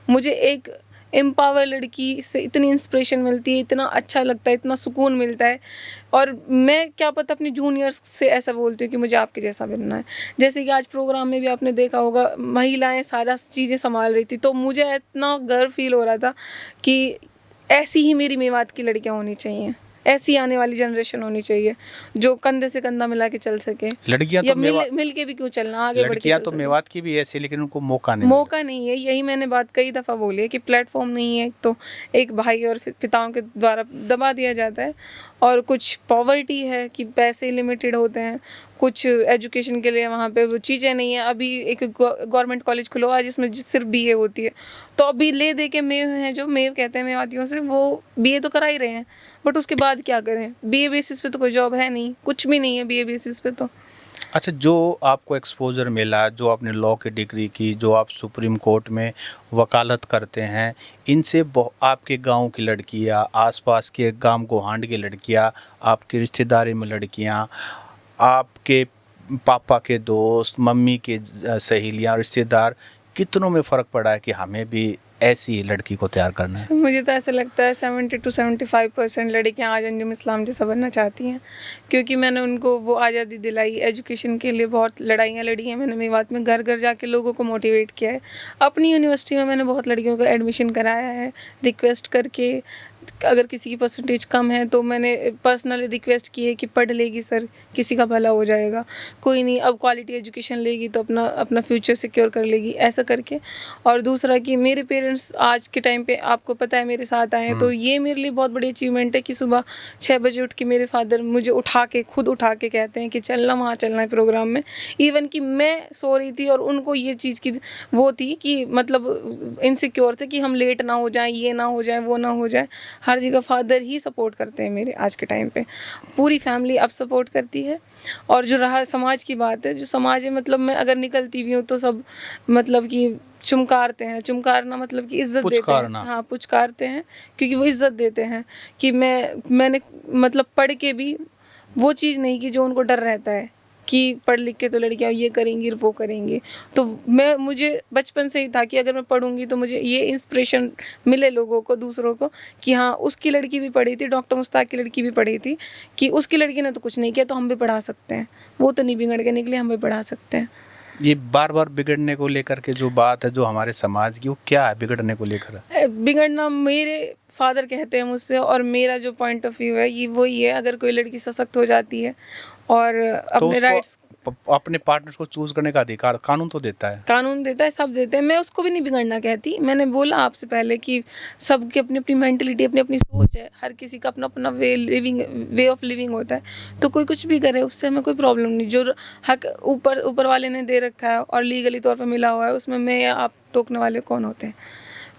मुझे एक एम्पावर लड़की से इतनी इंस्पिरेशन मिलती है, इतना अच्छा लगता है, इतना सुकून मिलता है। और मैं क्या पता अपने जूनियर्स से ऐसा बोलती हूँ कि मुझे आपके जैसा बनना है। जैसे कि आज प्रोग्राम में भी आपने देखा होगा महिलाएं सारा चीज़ें संभाल रही थी, तो मुझे इतना गर्व फील हो रहा था कि ऐसी ही मेरी मेवात की लड़कियाँ होनी चाहिए, ऐसी आने वाली जनरेशन होनी चाहिए जो कंधे से कंधा मिला के चल सके। लड़कियां या तो मिल के भी क्यों चलना, आगे बढ़ के लड़कियां चल तो सके। मेवात की भी ऐसी, लेकिन उनको मौका नहीं मौका नहीं है, यही मैंने बात कई दफ़ा बोली है कि प्लेटफॉर्म नहीं है, तो एक भाई और पिताओं के द्वारा दबा दिया जाता है, और कुछ पॉवर्टी है कि पैसे लिमिटेड होते हैं, कुछ एजुकेशन के लिए वहाँ पे वो चीज़ें नहीं है। अभी एक गवर्नमेंट कॉलेज खुला हुआ है जिसमें सिर्फ बीए होती है, तो अभी ले दे के मेव हैं, जो मेव कहते हैं मेवातियों से, वो बीए तो करा ही रहे हैं, बट उसके बाद क्या करें? बीए बेसिस पे तो कोई जॉब है नहीं, कुछ भी नहीं है बीए बेसिस पे तो। अच्छा, जो आपको एक्सपोजर मिला, जो आपने लॉ की डिग्री की, जो आप सुप्रीम कोर्ट में वकालत करते हैं, इनसे आपके गांव की लड़कियां, आसपास के गांव गोहांड की लड़कियां, आपकी रिश्तेदारी में लड़कियां, आपके पापा के दोस्त, मम्मी के सहेलियां, रिश्तेदार, कितनों में फ़र्क पड़ा है कि हमें भी ऐसी लड़की को तैयार करना है? मुझे तो ऐसा लगता है 70 to 75% लड़कियां आज अंजुम इस्लाम जैसा बनना चाहती हैं, क्योंकि मैंने उनको वो आज़ादी दिलाई। एजुकेशन के लिए बहुत लड़ाइयाँ लड़ी हैं मैंने मेवात में, घर घर जाके लोगों को मोटिवेट किया है। अपनी यूनिवर्सिटी में मैंने बहुत लड़कियों का एडमिशन कराया है रिक्वेस्ट करके। अगर किसी की परसेंटेज कम है तो मैंने पर्सनली रिक्वेस्ट की है कि पढ़ लेगी सर, किसी का भला हो जाएगा, कोई नहीं, अब क्वालिटी एजुकेशन लेगी तो अपना फ्यूचर सिक्योर कर लेगी, ऐसा करके। और दूसरा कि मेरे पेरेंट्स आज के टाइम पे आपको पता है मेरे साथ आए हैं, तो ये मेरे लिए बहुत बड़ी अचीवमेंट है कि सुबह 6 बजे उठ के मेरे फादर मुझे खुद उठा के कहते हैं कि चलना, वहाँ चलना है प्रोग्राम में। इवन कि मैं सो रही थी और उनको ये चीज़ की वो थी कि मतलब इनसिक्योर थे कि हम लेट ना हो जाएं, ये ना हो जाए, वो ना हो जाए। हर जगह फादर ही सपोर्ट करते हैं मेरे आज के टाइम पे, पूरी फैमिली अब सपोर्ट करती है। और जो रहा समाज की बात है, जो समाज है मतलब मैं अगर निकलती भी हूँ तो सब मतलब कि चुमकारते हैं, चुमकारना मतलब कि इज्जत देते हैं। हाँ, पुचकारते हैं, क्योंकि वो इज्जत देते हैं कि मैंने मतलब पढ़ के भी वो चीज़ नहीं की जो उनको डर रहता है कि पढ़ लिख के तो लड़कियां ये करेंगी वो करेंगी। तो मुझे बचपन से ही था कि अगर मैं पढ़ूंगी तो मुझे ये इंस्पिरेशन मिले लोगों को, दूसरों को, कि हाँ उसकी लड़की भी पढ़ी थी, डॉक्टर मुश्ताक की लड़की भी पढ़ी थी, कि उसकी लड़की ने तो कुछ नहीं किया तो हम भी पढ़ा सकते हैं, वो तो नहीं बिगड़ के निकले, हम भी पढ़ा सकते हैं। ये बार बार बिगड़ने को लेकर के जो बात है जो हमारे समाज की, वो क्या है बिगड़ने को लेकर? बिगड़ना मेरे फादर कहते हैं मुझसे, और मेरा जो पॉइंट ऑफ व्यू है ये वही है, अगर कोई लड़की सशक्त हो जाती है और अपने राइट्स, अपने पार्टनर्स को चूज करने का अधिकार कानून तो देता है, कानून देता है, सब देते हैं, मैं उसको भी नहीं बिगड़ना कहती। मैंने बोला आपसे पहले कि सबकी अपनी अपनी मेंटलिटी, अपनी अपनी सोच है, हर किसी का अपना अपना वे ऑफ लिविंग होता है, तो कोई कुछ भी करे उससे हमें कोई प्रॉब्लम नहीं। जो हक ऊपर वाले ने दे रखा है और लीगली तौर पर मिला हुआ है, उसमें मैं या आप टोकने वाले कौन होते हैं?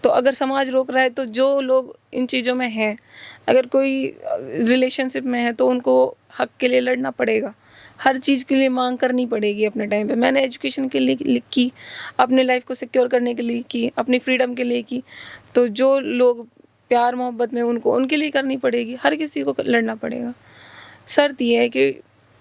तो अगर समाज रोक रहा है तो जो लोग इन चीज़ों में हैं, अगर कोई रिलेशनशिप में है तो उनको हक के लिए लड़ना पड़ेगा, हर चीज़ के लिए मांग करनी पड़ेगी अपने टाइम पे। मैंने एजुकेशन के लिए की, अपने लाइफ को सिक्योर करने के लिए की, अपनी फ्रीडम के लिए की, तो जो लोग प्यार मोहब्बत में उनके लिए करनी पड़ेगी, हर किसी को लड़ना पड़ेगा। शर्त ये है कि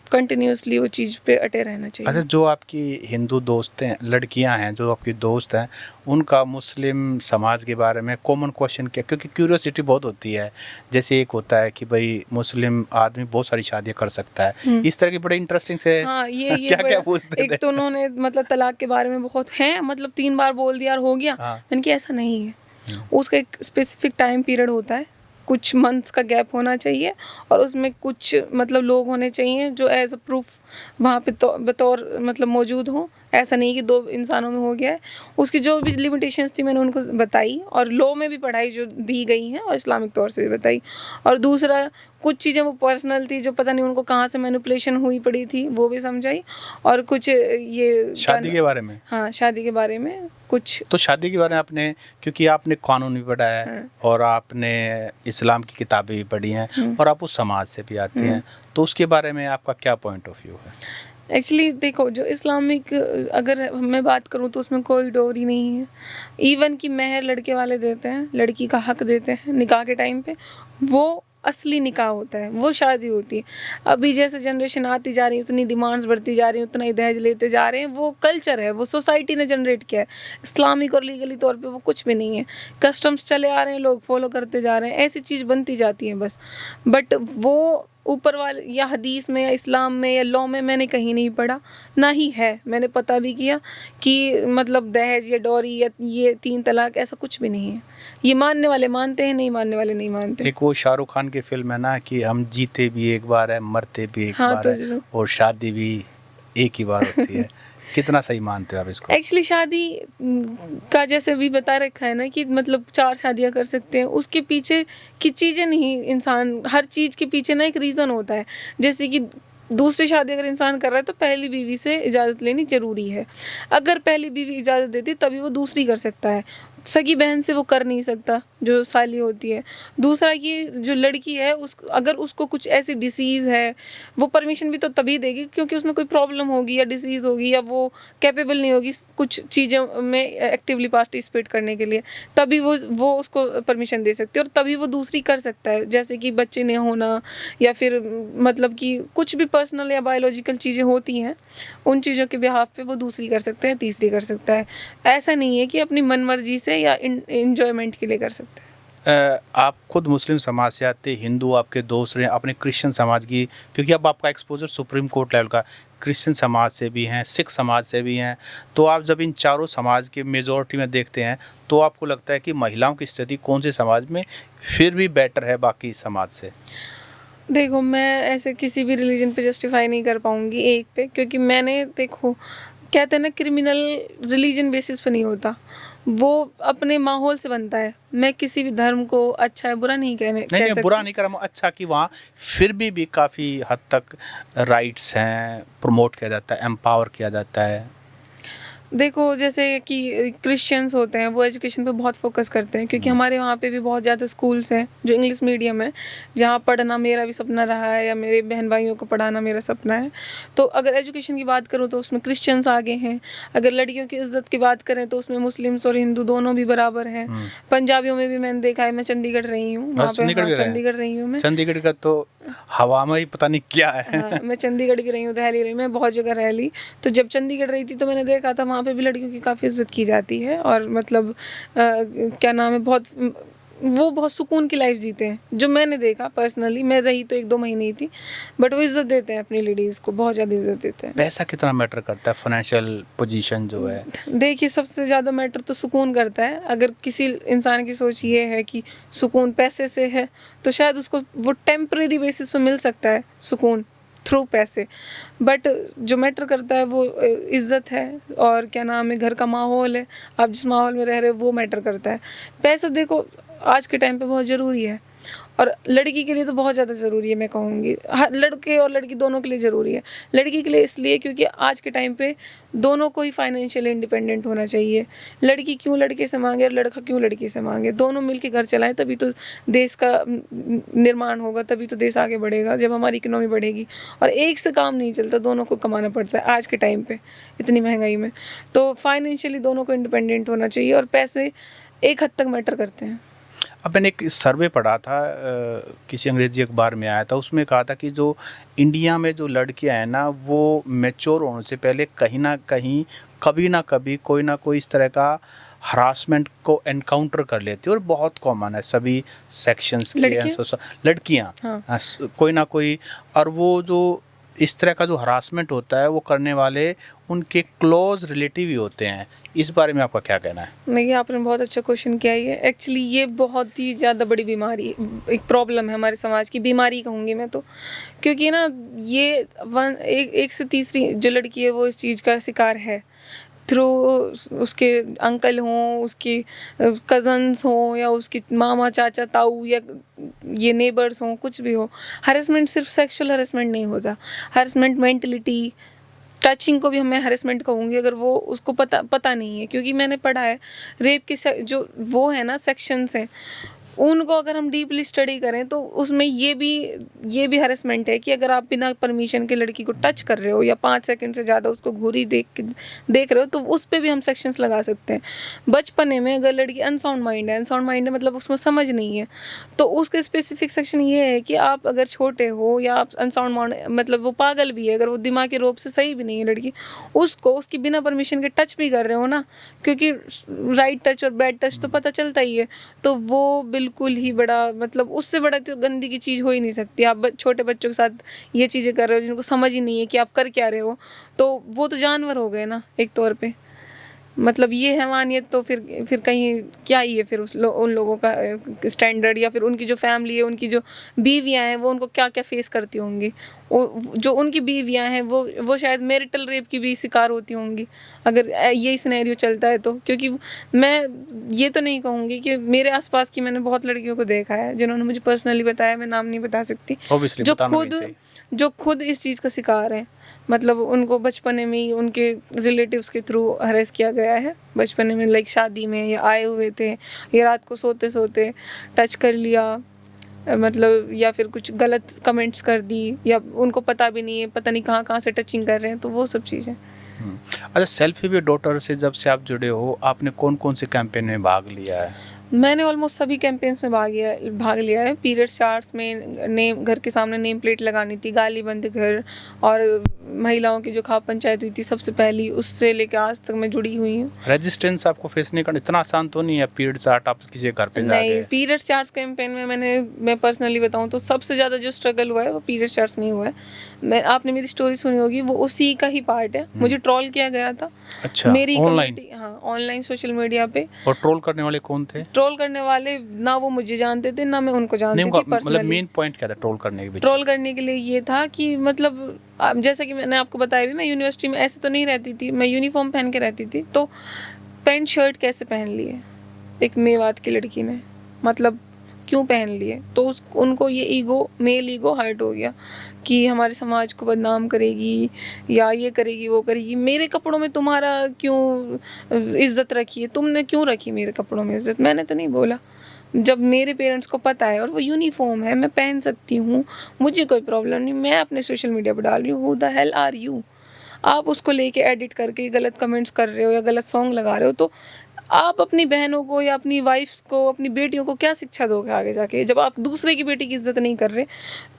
कंटिन्यूसली वो चीज़ पे अटे रहना चाहिए। अच्छा, जो आपकी हिंदू दोस्त हैं, लड़कियां हैं जो आपकी दोस्त हैं, उनका मुस्लिम समाज के बारे में कॉमन क्वेश्चन क्या? क्योंकि क्यूरियोसिटी बहुत होती है, जैसे एक होता है कि भाई मुस्लिम आदमी बहुत सारी शादियां कर सकता है, इस तरह की बड़े इंटरेस्टिंग से हाँ, ये क्या पूछते थे? एक तो उन्होंने मतलब तलाक के बारे में बहुत है, मतलब 3 बार बोल दिया और हो गया। हाँ। मैंने कहा ऐसा नहीं है, उसका एक स्पेसिफिक टाइम पीरियड होता है, कुछ मंथ्स का गैप होना चाहिए, और उसमें कुछ मतलब लोग होने चाहिए जो एज अ प्रूफ वहाँ पे बतौर मतलब मौजूद हों, ऐसा नहीं कि 2 इंसानों में हो गया है। उसकी जो भी लिमिटेशंस थी मैंने उनको बताई, और लॉ में भी पढ़ाई जो दी गई हैं और इस्लामिक तौर से भी बताई। और दूसरा, कुछ चीज़ें वो पर्सनल थी जो पता नहीं उनको कहाँ से मैनिपुलेशन हुई पड़ी थी, वो भी समझाई। और कुछ ये शादी के बारे में, हाँ, शादी के बारे में कुछ। तो शादी के बारे में आपने, क्योंकि आपने कानून भी पढ़ा है, हाँ। और आपने इस्लाम की किताबें भी पढ़ी हैं, और आप उस समाज से भी आती हैं, तो उसके बारे में आपका क्या पॉइंट ऑफ व्यू है? एक्चुअली देखो, जो इस्लामिक अगर मैं बात करूँ तो उसमें कोई डोरी नहीं है। इवन कि मेहर लड़के वाले देते हैं, लड़की का हक देते हैं निकाह के टाइम पे, वो असली निकाह होता है, वो शादी होती है। अभी जैसे जनरेशन आती जा रही है, उतनी डिमांड्स बढ़ती जा रही है, उतना ही दहेज लेते जा रहे हैं, वो कल्चर है, वो सोसाइटी ने जनरेट किया है। इस्लामिक और लीगली तौर पे वो कुछ भी नहीं है। कस्टम्स चले आ रहे हैं, लोग फॉलो करते जा रहे हैं, ऐसी चीज़ बनती जाती है बस। बट वो ऊपर वाले या हदीस में या इस्लाम में या लॉ में मैंने कहीं नहीं पढ़ा, ना ही है। मैंने पता भी किया कि मतलब दहेज या डोरी या ये 3 तलाक ऐसा कुछ भी नहीं है। ये मानने वाले मानते हैं, नहीं मानने वाले नहीं मानते। एक वो शाहरुख खान की फिल्म है ना कि हम जीते भी एक बार है, मरते भी एक हाँ, बार तो है, और शादी भी एक ही बार होती है। कितना सही मानते हो आप इसको? एक्चुअली शादी का जैसे भी बता रखा है ना कि मतलब 4 शादियां कर सकते हैं, उसके पीछे की चीज़ें नहीं, इंसान हर चीज़ के पीछे ना एक रीज़न होता है। जैसे कि दूसरी शादी अगर इंसान कर रहा है तो पहली बीवी से इजाज़त लेनी ज़रूरी है। अगर पहली बीवी इजाज़त देती तभी वो दूसरी कर सकता है। सगी बहन से वो कर नहीं सकता, जो साली होती है। दूसरा, ये जो लड़की है अगर उसको कुछ ऐसी डिसीज़ है, वो परमिशन भी तो तभी देगी क्योंकि उसमें कोई प्रॉब्लम होगी या डिसीज़ होगी या वो कैपेबल नहीं होगी कुछ चीज़ों में एक्टिवली पार्टिसिपेट करने के लिए, तभी वो उसको परमिशन दे सकती है और तभी वो दूसरी कर सकता है। जैसे कि बच्चे नहीं होना या फिर मतलब कि कुछ भी पर्सनल या बायोलॉजिकल चीज़ें होती हैं, उन चीज़ों के बिहाफ पे वो दूसरी कर सकते हैं, तीसरी कर सकता है। ऐसा नहीं है कि अपनी मनमर्जी से या इंजॉयमेंट के लिए कर सकते हैं। आप खुद मुस्लिम समाज से आते, हिंदू आपके दोस्त रहे, अपने क्रिश्चियन समाज की, क्योंकि अब आपका एक्सपोजर सुप्रीम कोर्ट लेवल का, क्रिश्चियन समाज से भी हैं, सिख समाज से भी हैं, तो आप जब इन चारों समाज के मेजॉरिटी में देखते हैं तो आपको लगता है कि महिलाओं की स्थिति कौन से समाज में फिर भी बेटर है बाकी समाज से? देखो, मैं ऐसे किसी भी रिलीजन पे जस्टिफाई नहीं कर पाऊंगी एक पे, क्योंकि मैंने देखो, कहते हैं ना क्रिमिनल रिलीजन बेसिस पे नहीं होता, वो अपने माहौल से बनता है। मैं किसी भी धर्म को अच्छा है बुरा नहीं कह सकती। बुरा नहीं कर रहा हूँ, अच्छा कि वहाँ फिर भी काफ़ी हद तक राइट्स हैं, प्रमोट किया जाता है, एम्पावर किया जाता है। देखो, जैसे कि क्रिश्चियंस होते हैं वो एजुकेशन पे बहुत फोकस करते हैं, क्योंकि हमारे वहाँ पे भी बहुत ज़्यादा स्कूल्स हैं जो इंग्लिश मीडियम है, जहाँ पढ़ना मेरा भी सपना रहा है या मेरे बहन भाइयों को पढ़ाना मेरा सपना है। तो अगर एजुकेशन की बात करूँ तो उसमें क्रिश्चियंस आगे हैं। अगर लड़कियों की इज्जत की बात करें तो उसमें मुस्लिम्स और हिंदू दोनों भी बराबर हैं। पंजाबियों में भी मैंने देखा है, मैं चंडीगढ़ रही हूँ, वहाँ पे चंडीगढ़ रही हूँ मैं। चंडीगढ़ का तो हवा में ही पता नहीं क्या है। हाँ, मैं चंडीगढ़ भी रही हूँ, दिल्ली रही हूँ, मैं बहुत जगह रह ली। तो जब चंडीगढ़ रही थी तो मैंने देखा था वहाँ पे भी लड़कियों की काफ़ी इज्जत की जाती है, और मतलब क्या नाम है, बहुत सुकून की लाइफ जीते हैं, जो मैंने देखा पर्सनली। मैं रही तो 1-2 महीने ही थी, बट वो इज्जत देते हैं अपनी लेडीज़ को, बहुत ज़्यादा इज्जत देते हैं। पैसा कितना मैटर करता है, फाइनेंशियल पोजीशन जो है? देखिए, सबसे ज़्यादा मैटर तो सुकून करता है। अगर किसी इंसान की सोच ये है कि सुकून पैसे से है, तो शायद उसको वो टेम्परेरी बेसिस पे मिल सकता है सुकून थ्रू पैसे, बट जो मैटर करता है वो इज़्ज़त है और क्या नाम है, घर का माहौल है, आप जिस माहौल में रह रहे हो वो मैटर करता है। पैसा देखो आज के टाइम पे बहुत ज़रूरी है, और लड़की के लिए तो बहुत ज़्यादा ज़रूरी है, मैं कहूँगी। लड़के और लड़की दोनों के लिए ज़रूरी है। लड़की के लिए इसलिए क्योंकि आज के टाइम पे दोनों को ही फाइनेंशियल इंडिपेंडेंट होना चाहिए। लड़की क्यों लड़के से मांगे और लड़का क्यों लड़की से मांगे, दोनों मिलके घर चलाएं, तभी तो देश का निर्माण होगा, तभी तो देश आगे बढ़ेगा, जब हमारी इकोनॉमी बढ़ेगी। और एक से काम नहीं चलता, दोनों को कमाना पड़ता है आज के टाइम पे इतनी महंगाई में। तो फाइनेंशियली दोनों को इंडिपेंडेंट होना चाहिए, और पैसे एक हद तक मैटर करते हैं। अब मैंने एक सर्वे पढ़ा था, किसी अंग्रेजी अखबार में आया था, उसमें कहा था कि जो इंडिया में जो लड़कियां हैं ना, वो मैच्योर होने से पहले कहीं ना कहीं कभी ना कभी कोई ना कोई इस तरह का हरासमेंट को एनकाउंटर कर लेती है, और बहुत कॉमन है सभी सेक्शंस की लड़कियां। हाँ। कोई ना कोई, और वो जो इस तरह का जो हरासमेंट होता है वो करने वाले उनके क्लोज रिलेटिव ही होते हैं। इस बारे में आपका क्या कहना है? नहीं, आपने बहुत अच्छा क्वेश्चन किया है। एक्चुअली ये बहुत ही ज़्यादा बड़ी बीमारी, एक प्रॉब्लम है हमारे समाज की, बीमारी कहूँगी मैं तो। क्योंकि ना ये एक से तीसरी जो लड़की है वो इस चीज़ का शिकार है। थ्रू उसके अंकल हों, उसके कज़न्स हों, या उसके मामा चाचा ताऊ, या ये नेबर्स हों, कुछ भी हो। हरेसमेंट सिर्फ सेक्सुअल हरेसमेंट नहीं होता, हरेसमेंट मेंटलिटी, टचिंग को भी मैं हरेसमेंट कहूँगी अगर वो उसको पता नहीं है। क्योंकि मैंने पढ़ा है रेप के जो वो है ना सेक्शंस हैं, उनको अगर हम डीपली स्टडी करें तो उसमें ये भी हरेसमेंट है कि अगर आप बिना परमिशन के लड़की को टच कर रहे हो या 5 सेकंड से ज़्यादा उसको घूरी देख रहे हो तो उस पर भी हम सेक्शंस लगा सकते हैं। बचपने में अगर लड़की अनसाउंड माइंड है मतलब उसमें समझ नहीं है, तो उसके स्पेसिफिक सेक्शन ये है कि आप अगर छोटे हो या आप अनसाउंड माइंड मतलब वो पागल भी है, अगर वो दिमागी रूप से सही भी नहीं है लड़की, उसकी बिना परमिशन के टच भी कर रहे हो ना, क्योंकि राइट टच और बैड टच तो पता चलता ही है, तो वो बिल्कुल ही बड़ा मतलब उससे बड़ा तो गंदी की चीज़ हो ही नहीं सकती। आप छोटे बच्चों के साथ ये चीज़ें कर रहे हो जिनको समझ ही नहीं है कि आप कर क्या रहे हो, तो वो तो जानवर हो गए ना एक तौर पे। मतलब ये हैवानियत तो फिर कहीं क्या ही है फिर उन लोगों का स्टैंडर्ड, या फिर उनकी जो फैमिली है, उनकी जो बीवियां हैं वो उनको क्या क्या फेस करती होंगी। जो उनकी बीवियां हैं वो शायद मैरिटल रेप की भी शिकार होती होंगी अगर यही सिनेरियो चलता है तो। क्योंकि मैं ये तो नहीं कहूँगी कि मेरे आसपास की मैंने बहुत लड़कियों को देखा है जिन्होंने मुझे पर्सनली बताया, मैं नाम नहीं बता सकती, जो खुद इस चीज़ का शिकार हैं। मतलब उनको बचपने में ही उनके रिलेटिव्स के थ्रू हरेस किया गया है बचपने में, लाइक शादी में या आए हुए थे या रात को सोते सोते टच कर लिया, मतलब या फिर कुछ गलत कमेंट्स कर दी, या उनको पता भी नहीं है, पता नहीं कहाँ से टचिंग कर रहे हैं, तो वो सब चीज़ें। अच्छा, सेल्फी विद डॉटर से जब से आप जुड़े हो, आपने कौन कौन से कैंपेन में भाग लिया है? मैंने ऑलमोस्ट सभी कैंपेन्स में भाग लिया है। पीरियड चार्ट्स में घर के सामने नेम प्लेट लगानी थी, गाली बंद घर, और महिलाओं की जो खाप पंचायत हुई थी सबसे पहली, उससे लेकर आज तक मैं जुड़ी हुई हूँ। रेजिस्टेंस आपको फेस नहीं करना, इतना आसान तो नहीं है पीरियड चार्ट आप किसी घर पे जाके? नहीं, पीरियड चार्ट्स कैंपेन में मैं पर्सनली बताऊँ तो सबसे ज़्यादा जो स्ट्रगल हुआ है वो पीरियड चार्ट्स में हुआ है। आपने मेरी स्टोरी सुनी होगी, वो उसी का ही पार्ट है। मुझे ट्रोल किया गया था। अच्छा, मेरी ऑनलाइन? हाँ, ऑनलाइन सोशल मीडिया पे। और ट्रोल करने वाले कौन थे? ट्रोल करने वाले ना वो मुझे जानते थे ना मैं उनको जानती थी पर्सनली। मतलब मेन पॉइंट क्या था ट्रोल करने के पीछे? ट्रोल करने के लिए ये था कि मतलब जैसा कि मैंने आपको बताया भी, मैं यूनिवर्सिटी में ऐसे तो नहीं रहती थी, मैं यूनिफॉर्म पहन के रहती थी, तो पैंट शर्ट कैसे पहन लिए एक मेवात की लड़की ने, मतलब क्यों पहन लिए? तो उनको ये मेल ईगो हर्ट हो गया कि हमारे समाज को बदनाम करेगी या ये करेगी वो करेगी। मेरे कपड़ों में तुम्हारा क्यों इज्जत रखी है, तुमने क्यों रखी मेरे कपड़ों में इज्जत? मैंने तो नहीं बोला। जब मेरे पेरेंट्स को पता है और वो यूनिफॉर्म है, मैं पहन सकती हूँ, मुझे कोई प्रॉब्लम नहीं, मैं अपने सोशल मीडिया पर डाल रही हूँ, who the hell are you? आप उसको लेके एडिट करके गलत कमेंट्स कर रहे हो या गलत सॉन्ग लगा रहे हो, तो आप अपनी बहनों को या अपनी वाइफ्स को, अपनी बेटियों को क्या शिक्षा दोगे आगे जाके, जब आप दूसरे की बेटी की इज्जत नहीं कर रहे?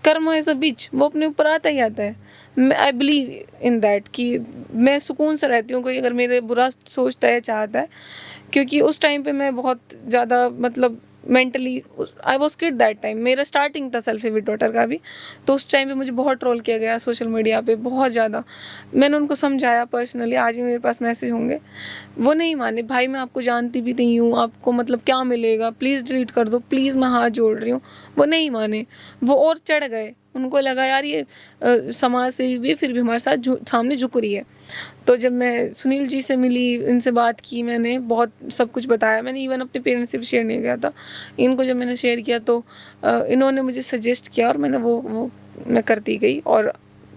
कर्म एज अ बिच, वो अपने ऊपर आता ही आता है। आई बिलीव इन दैट कि मैं सुकून से रहती हूँ कोई अगर मेरे बुरा सोचता है, चाहता है, क्योंकि उस टाइम पे मैं बहुत ज़्यादा मतलब mentally I was kid that time. मेरा स्टार्टिंग था सेल्फी विद डॉटर का भी, तो उस टाइम पे मुझे बहुत ट्रोल किया गया सोशल मीडिया पे, बहुत ज़्यादा। मैंने उनको समझाया पर्सनली, आज भी मेरे पास मैसेज होंगे, वो नहीं माने। भाई मैं आपको जानती भी नहीं हूँ, आपको मतलब क्या मिलेगा, प्लीज़ डिलीट कर दो, प्लीज़ मैं हाथ जोड़ रही हूँ। वो नहीं माने, वो और चढ़ गए। उनको लगा यार ये समाज सेवी भी फिर भी हमारे साथ सामने झुक रही है। तो जब मैं सुनील जी से मिली, इनसे बात की, मैंने बहुत सब कुछ बताया। मैंने इवन अपने पेरेंट्स से भी शेयर नहीं किया था। इनको जब मैंने शेयर किया तो इन्होंने मुझे सजेस्ट किया और मैंने वो मैं करती गई। और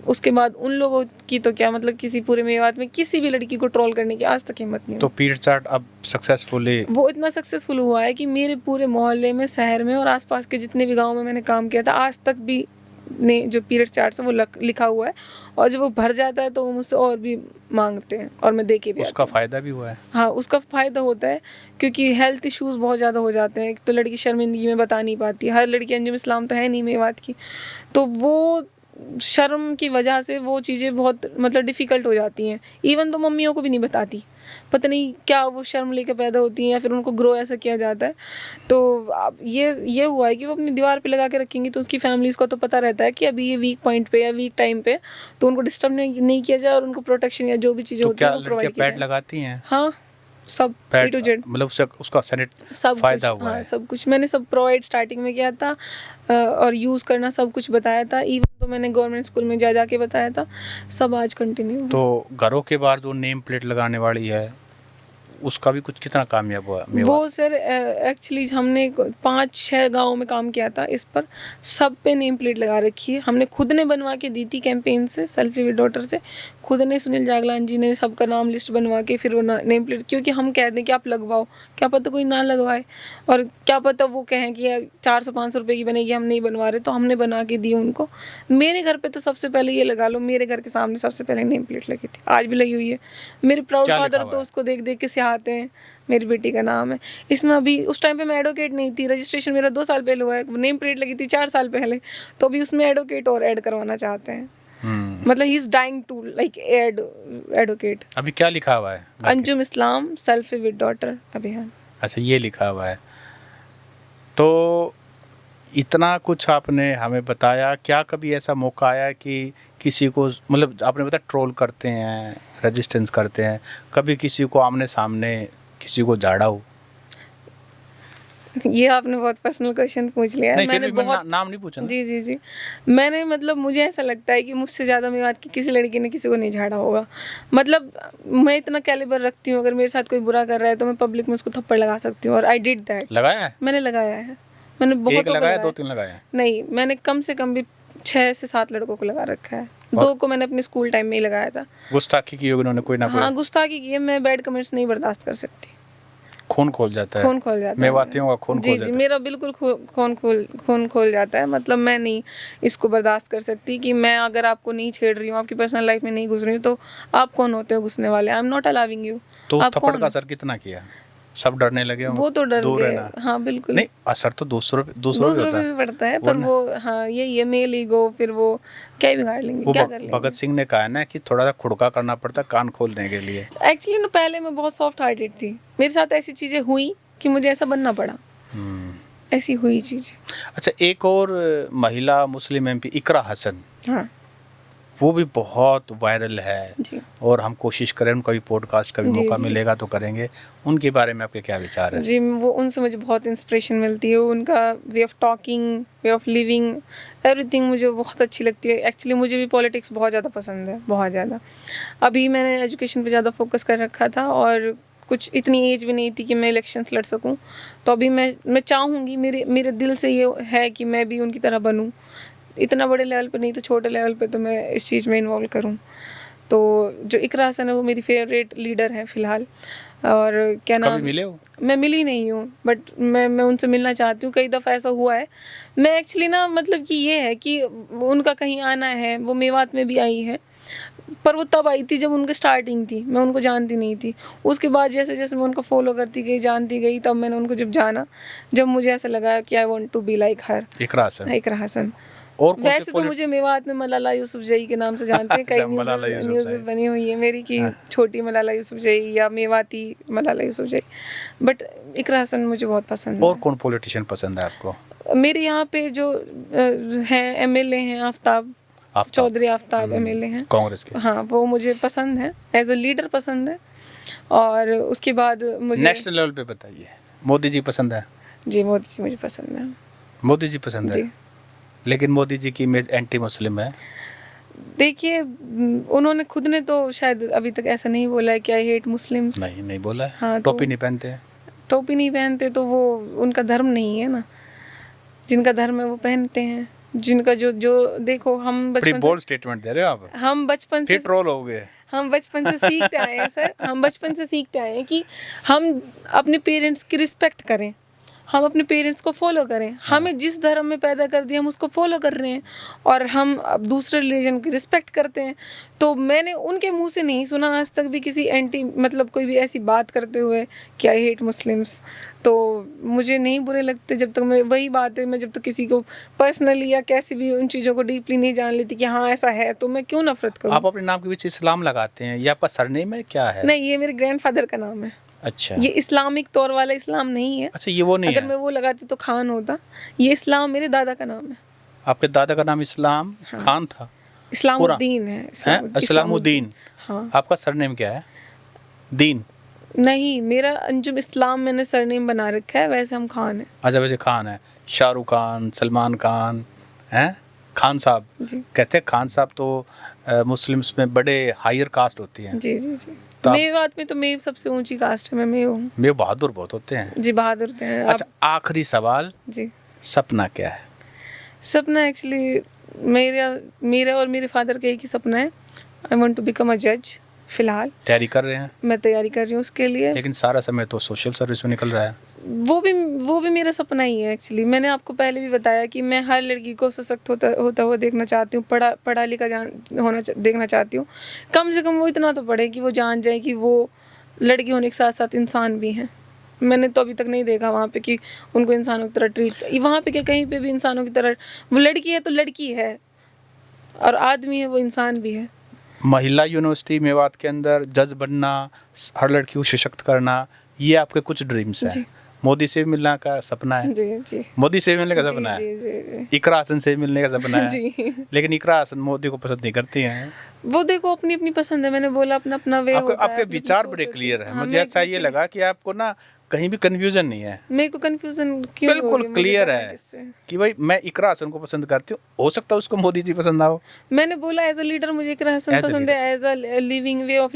उसके बाद उन लोगों की तो क्या मतलब, किसी पूरे मेवात में किसी भी लड़की को ट्रोल करने की आज तक हिम्मत नहीं। तो पीरियड चार्ट अब सक्सेसफुली, वो इतना सक्सेसफुल हुआ है कि मेरे पूरे मोहल्ले में, शहर में और आसपास के जितने भी गाँव में मैंने काम किया था, आज तक भी ने जो पीरियड चार्ट है वो लिखा हुआ है। और जब वो भर जाता है तो वो मुझसे और भी मांगते हैं और मैं दे के भी उसका फ़ायदा भी हुआ है। हाँ, उसका फ़ायदा होता है क्योंकि हेल्थ इश्यूज़ बहुत ज़्यादा हो जाते हैं। तो लड़की शर्मिंदगी में बता नहीं पाती, हर लड़की अंजुम इस्लाम तो है नहीं मेवात की, तो वो शर्म की वजह से वो चीज़ें बहुत मतलब डिफ़िकल्ट हो जाती हैं। इवन तो मम्मियों को भी नहीं बताती, पता नहीं क्या वो शर्म लेके पैदा होती हैं या फिर उनको ग्रो ऐसा किया जाता है। तो अब ये हुआ है कि वो अपनी दीवार पे लगा के रखेंगी तो उसकी फैमिलीज़ को तो पता रहता है कि अभी ये वीक पॉइंट पे या वीक टाइम पे, तो उनको डिस्टर्ब नहीं किया जाए और उनको प्रोटेक्शन या जो भी चीज़ें तो होती क्या है वो प्रोवाइड लड़कियां किया पैड जाए। लगाती हैं? हाँ, सब A पैड to Z मतलब उसका सैनिट सब फायदा कुछ, हुआ हाँ है? सब कुछ मैंने सब प्रोवाइड स्टार्टिंग में किया था और यूज़ करना सब कुछ बताया था। इवन तो मैंने गवर्नमेंट स्कूल में जा के बताया था, सब आज कंटिन्यू है। तो घरों के बाहर जो नेम प्लेट लगाने वाली है उसका भी कुछ कितना कामयाब हुआ मेवात? वो सर एक्चुअली हमने 5-6 गाँव में काम किया था इस पर, सब पे नेम प्लेट लगा रखी है। हमने खुद ने बनवा के दी थी कैंपेन से, सेल्फी विद डॉटर से, खुद ने सुनील जागलान जी ने सबका नाम लिस्ट बनवा के फिर वो नेम प्लेट, क्योंकि हम कह दें कि आप लगवाओ, क्या पता कोई ना लगवाए और क्या पता वो कहें कि 400-500 रुपये की बनेगी, हम नहीं बनवा रहे, तो हमने बना के दी उनको। मेरे घर पे तो सबसे पहले ये लगा लो, मेरे घर के सामने सबसे पहले नेम प्लेट लगी थी, आज भी लगी हुई है। मेरे प्राउड क्या लिखा फादर हुआ तो है? उसको देख देख के सिखाते हैं, मेरी बेटी का नाम है इसमें। अभी उस टाइम पे मैं एडवोकेट नहीं थी, रजिस्ट्रेशन मेरा 2 साल पहले हुआ है, नेम प्लेट लगी थी 4 साल पहले, तो अभी उसमें एडवोकेट और ऐड करवाना चाहते हैं। मतलब he is dying to like add advocate. अभी क्या लिखा हुआ है? Anjum Islam selfie with daughter अभियान। अच्छा, ये लिखा हुआ है। तो इतना कुछ आपने हमें बताया, क्या कभी ऐसा मौका आया कि किसी को, मतलब आपने बताया ट्रोल करते हैं, रेजिस्टेंस करते हैं, कभी किसी को आमने सामने किसी को झाड़ा हो? ये आपने बहुत पर्सनल क्वेश्चन पूछ लिया है। नहीं, फिर मैंने भी मैं बहुत नाम नहीं पूछा ना। जी मैंने मतलब मुझे ऐसा लगता है कि मुझसे ज़्यादा मेवात की किसी लड़की ने किसी को नहीं झाड़ा होगा। मतलब मैं इतना कैलिबर रखती हूँ, अगर मेरे साथ कोई बुरा कर रहा है तो मैं पब्लिक में उसको थप्पड़ लगा सकती हूँ, और आई डिड दैट। लगाया है? मैंने लगाया है, मैंने बहुत एक लगाया, 2-3 लगाया? नहीं, मैंने कम से कम भी 6 से 7 लड़कों को लगा रखा है। 2 को मैंने अपने स्कूल टाइम में ही लगाया था। गुस्ताखी की होगी उन्होंने कोई ना कोई? हाँ, गुस्ताखी की है। मैं बैड कमेंट्स नहीं बर्दाश्त कर सकती। खून खोल जाता है? खून खोल जाता है मेवातियों का खून जी खोल जी जाता है? मेरा बिल्कुल खून खोल जाता है। मतलब मैं नहीं इसको बर्दाश्त कर सकती कि मैं अगर आपको नहीं छेड़ रही हूँ, आपकी पर्सनल लाइफ में नहीं घुस रही हूँ, तो आप कौन होते हो घुसने वाले? I am not allowing you. तो आप थप्पड़ कौन का हो? असर कितना किया? सब डरने लगे होंगे? वो तो डर दूर गए। रहना। हाँ बिल्कुल। नहीं, असर तो दूसरों पे दूसरों होता पे है। भी पड़ता है, पर वो हाँ यही है, मेल ईगो, फिर वो क्या ही बिगाड़ लेंगे, वो क्या कर लेंगे। भगत सिंह ने कहा है ना कि थोड़ा सा खुड़का करना पड़ता है कान खोलने के लिए। एक्चुअली ना पहले मैं बहुत सॉफ्ट हार्टेड थी, मेरे साथ ऐसी चीज़ें हुई कि मुझे ऐसा बनना पड़ा। ऐसी हुई चीज़। अच्छा, एक और महिला मुस्लिम एमपी इकरा हसन, हाँ वो भी बहुत वायरल है जी और हम कोशिश करें उनका भी पॉडकास्ट का भी जी, मौका जी, मिलेगा तो करेंगे। उनके बारे में आपके क्या विचार है? जी, वो उनसे मुझे बहुत इंस्पिरेशन मिलती है। उनका वे of talking, way of living, everything मुझे बहुत अच्छी लगती है। एक्चुअली मुझे भी पॉलिटिक्स बहुत ज़्यादा पसंद है, बहुत ज़्यादा। अभी मैंने एजुकेशन पे ज़्यादा फोकस कर रखा था और कुछ इतनी एज भी नहीं थी कि मैं इलेक्शंस लड़ सकूं, तो अभी मैं चाहूँगी, मेरे दिल से ये है कि मैं भी उनकी तरह बनूं। इतना बड़े लेवल पे नहीं तो छोटे लेवल पे तो मैं इस चीज़ में इन्वॉल्व करूं। तो जो इकरा हसन है वो मेरी फेवरेट लीडर है फ़िलहाल। और क्या नाम, कभी मिले हो? मैं मिली नहीं हूँ, बट मैं उनसे मिलना चाहती हूँ। कई दफ़ा ऐसा हुआ है। मैं एक्चुअली ना मतलब कि ये है कि उनका कहीं आना है, वो मेवात में भी आई है, पर वो तब आई थी जब उनकी स्टार्टिंग थी, मैं उनको जानती नहीं थी। उसके बाद जैसे जैसे मैं उनको फॉलो करती गई, जानती गई, तब मैंने उनको जब जाना, जब मुझे ऐसा लगा कि I want to be like her, Iqra Hasan. Iqra Hasan. और कौन से वैसे तो मुझे मेवात में मलाला यूसुफजई के नाम से जानते हैं, कई मलाला यूसुफजई। न्यूज़ बनी हुई है मेरी कि छोटी मलाला यूसुफजई या मेवाती मलाला यूसुफजई, बट इकरा हसन मुझे बहुत पसंद और है। कौन पॉलिटिशियन पसंद है आपको? मेरे यहाँ पे जो हैं एमएलए हैं, आफ्ताब चौधरी, आफ्ताब एमएलए हैं कांग्रेस के। हाँ, वो मुझे पसंद है, एज अ लीडर पसंद है। और उसके बाद मुझे नेशनल लेवल पे बताइए। मोदी जी पसंद है? जी, मोदी जी मुझे पसंद है। मोदी जी पसंद है? जी, लेकिन मोदी जी की इमेज एंटी मुस्लिम है। देखिए उन्होंने खुद ने तो शायद अभी तक ऐसा नहीं बोला है कि आई हेट मुस्लिम्स। नहीं बोला है। हाँ, तो टोपी नहीं पहनते हैं। टोपी नहीं पहनते तो वो उनका धर्म नहीं है ना, जिनका धर्म है वो पहनते हैं। जिनका जो देखो, हम बचपन बोल्ड स्टेटमेंट दे रहे हो आप। हम बचपन से ट्रोल हो गए। हम बचपन से सीखते आए हैं सर, हम बचपन से सीखते आए हैं कि हम अपने पेरेंट्स की रिस्पेक्ट करें, हम अपने पेरेंट्स को फॉलो करें। हमें जिस धर्म में पैदा कर दिया हम उसको फॉलो कर रहे हैं और हम अब दूसरे रिलीजन की रिस्पेक्ट करते हैं। तो मैंने उनके मुंह से नहीं सुना आज तक भी किसी एंटी मतलब कोई भी ऐसी बात करते हुए कि आई हेट मुस्लिम्स। तो मुझे नहीं बुरे लगते जब तक मैं वही बात है, मैं जब तक किसी को पर्सनली या कैसे भी उन चीज़ों को डीपली नहीं जान लेती कि हाँ ऐसा है, तो मैं क्यों नफरत करूँ। आप अपने नाम के पीछे इस्लाम लगाते हैं, ये आपका सरनेम है क्या है? नहीं, ये मेरे ग्रैंडफादर का नाम है। अच्छा, ये इस्लामिक तौर वाला इस्लाम नहीं है। अच्छा, ये वो नहीं अगर है। मैं वो लगाती तो खान होता। ये इस्लाम मेरे दादा का नाम है। आपके दादा का नाम इस्लाम खान था? इस्लामुद्दीन है। इस्लामुद्दीन। हाँ। आपका सरनेम क्या है? दीन? नहीं, मेरा अंजुम इस्लाम मैंने सरनेम बना रखा है, वैसे हम खान है। अच्छा, वैसे खान है। शाहरुख खान, सलमान खान हैं, खान साहब जी कहते हैं। खान साहब तो मुस्लिम्स में बड़े हायर कास्ट होती हैं। जी जी जी। तो मेवात में तो मेव सबसे ऊंची कास्ट है, मैं मेव हूँ। मेरे बहादुर बहुत होते हैं। जी बहादुर थे हैं अच्छा, आखिरी सवाल, जी। सपना क्या है? सपना एक्चुअली मेरा और मेरे फादर का एक ही सपना है। I want to become a जज। फिलहाल तैयारी कर रहे हैं, मैं तैयारी कर रही हूँ उसके लिए। लेकिन सारा समय तो सोशल सर्विस में निकल रहा है। वो भी मेरा सपना ही है एक्चुअली। मैंने आपको पहले भी बताया कि मैं हर लड़की को सशक्त होता हुआ देखना चाहती हूँ, पढ़ा लिखा देखना चाहती हूँ। कम से कम वो इतना तो पढ़े कि वो जान जाए कि वो लड़की होने के साथ साथ इंसान भी हैं। मैंने तो अभी तक नहीं देखा वहाँ पे कि उनको इंसानों की तरह ट्रीट, वहाँ पे क्या कहीं पे भी इंसानों की तरह। वो लड़की है तो लड़की है और आदमी है वो इंसान भी है। महिला यूनिवर्सिटी मेवात के अंदर जज बनना, हर लड़की को सशक्त करना, ये आपके कुछ ड्रीम्स हैं। जी। मोदी से भी मिलने का सपना है? जी जी मोदी से भी मिलने का जी, सपना जी, है? जी, जी। इकरा हसन से भी मिलने का सपना है? जी। लेकिन इकरा हसन मोदी को पसंद नहीं करती हैं। वो देखो अपनी अपनी पसंद है। मैंने बोला अपना अपना वे होता है, आपके अपनी विचार सोच बड़े होती क्लियर है। हाँ, मुझे मैं अच्छा ये लगा कि आपको ना कहीं भी कंफ्यूजन नहीं है। मेरे को कंफ्यूजन क्यों हो बिल्कुल रही मुझे क्लियर पता है किससे। कि भाई मैं इकरा हसन को पसंद करती हूँ, हो सकता है उसको मोदी जी पसंद आओ। मैंने बोला एज अ लीडर मुझे इकरा हसन As a पसंद है, as a living way of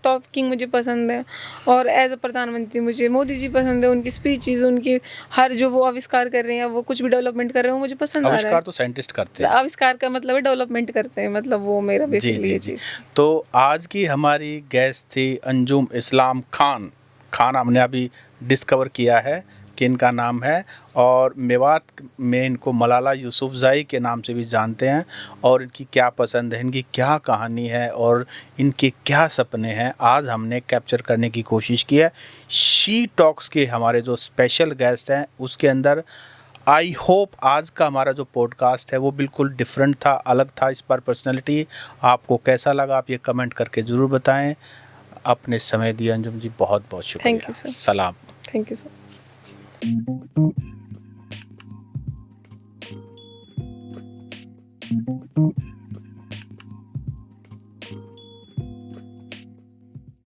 talking मुझे पसंद है, और एज अ प्रधानमंत्री मुझे मोदी जी पसंद है। उनकी स्पीचेस, उनकी हर जो वो आविष्कार कर रहे हैं, वो कुछ भी डेवलपमेंट कर रहे हैं, वो मुझे पसंद आ रहा आविष्कार है। तो साइंटिस्ट करते हैं। आविष्कार का मतलब है डेवलपमेंट करते हैं, मतलब वो मेरा जी बेसिकली जी ये जी। चीज़। तो आज की हमारी गेस्ट थी अंजुम इस्लाम खान। हमने अभी डिस्कवर किया है कि इनका नाम है, और मेवात में इनको मलाला यूसुफज़ई के नाम से भी जानते हैं। और इनकी क्या पसंद है, इनकी क्या कहानी है और इनके क्या सपने हैं, आज हमने कैप्चर करने की कोशिश की है। शी टॉक्स के हमारे जो स्पेशल गेस्ट हैं उसके अंदर आई होप आज का हमारा जो पॉडकास्ट है वो बिल्कुल डिफरेंट था, अलग था। इस पर पर्सनैलिटी आपको कैसा लगा आप ये कमेंट करके ज़रूर बताएं। अपने समय दिया अंजुम जी, बहुत बहुत शुक्रिया। Thank you sir. सलाम। Thank you sir.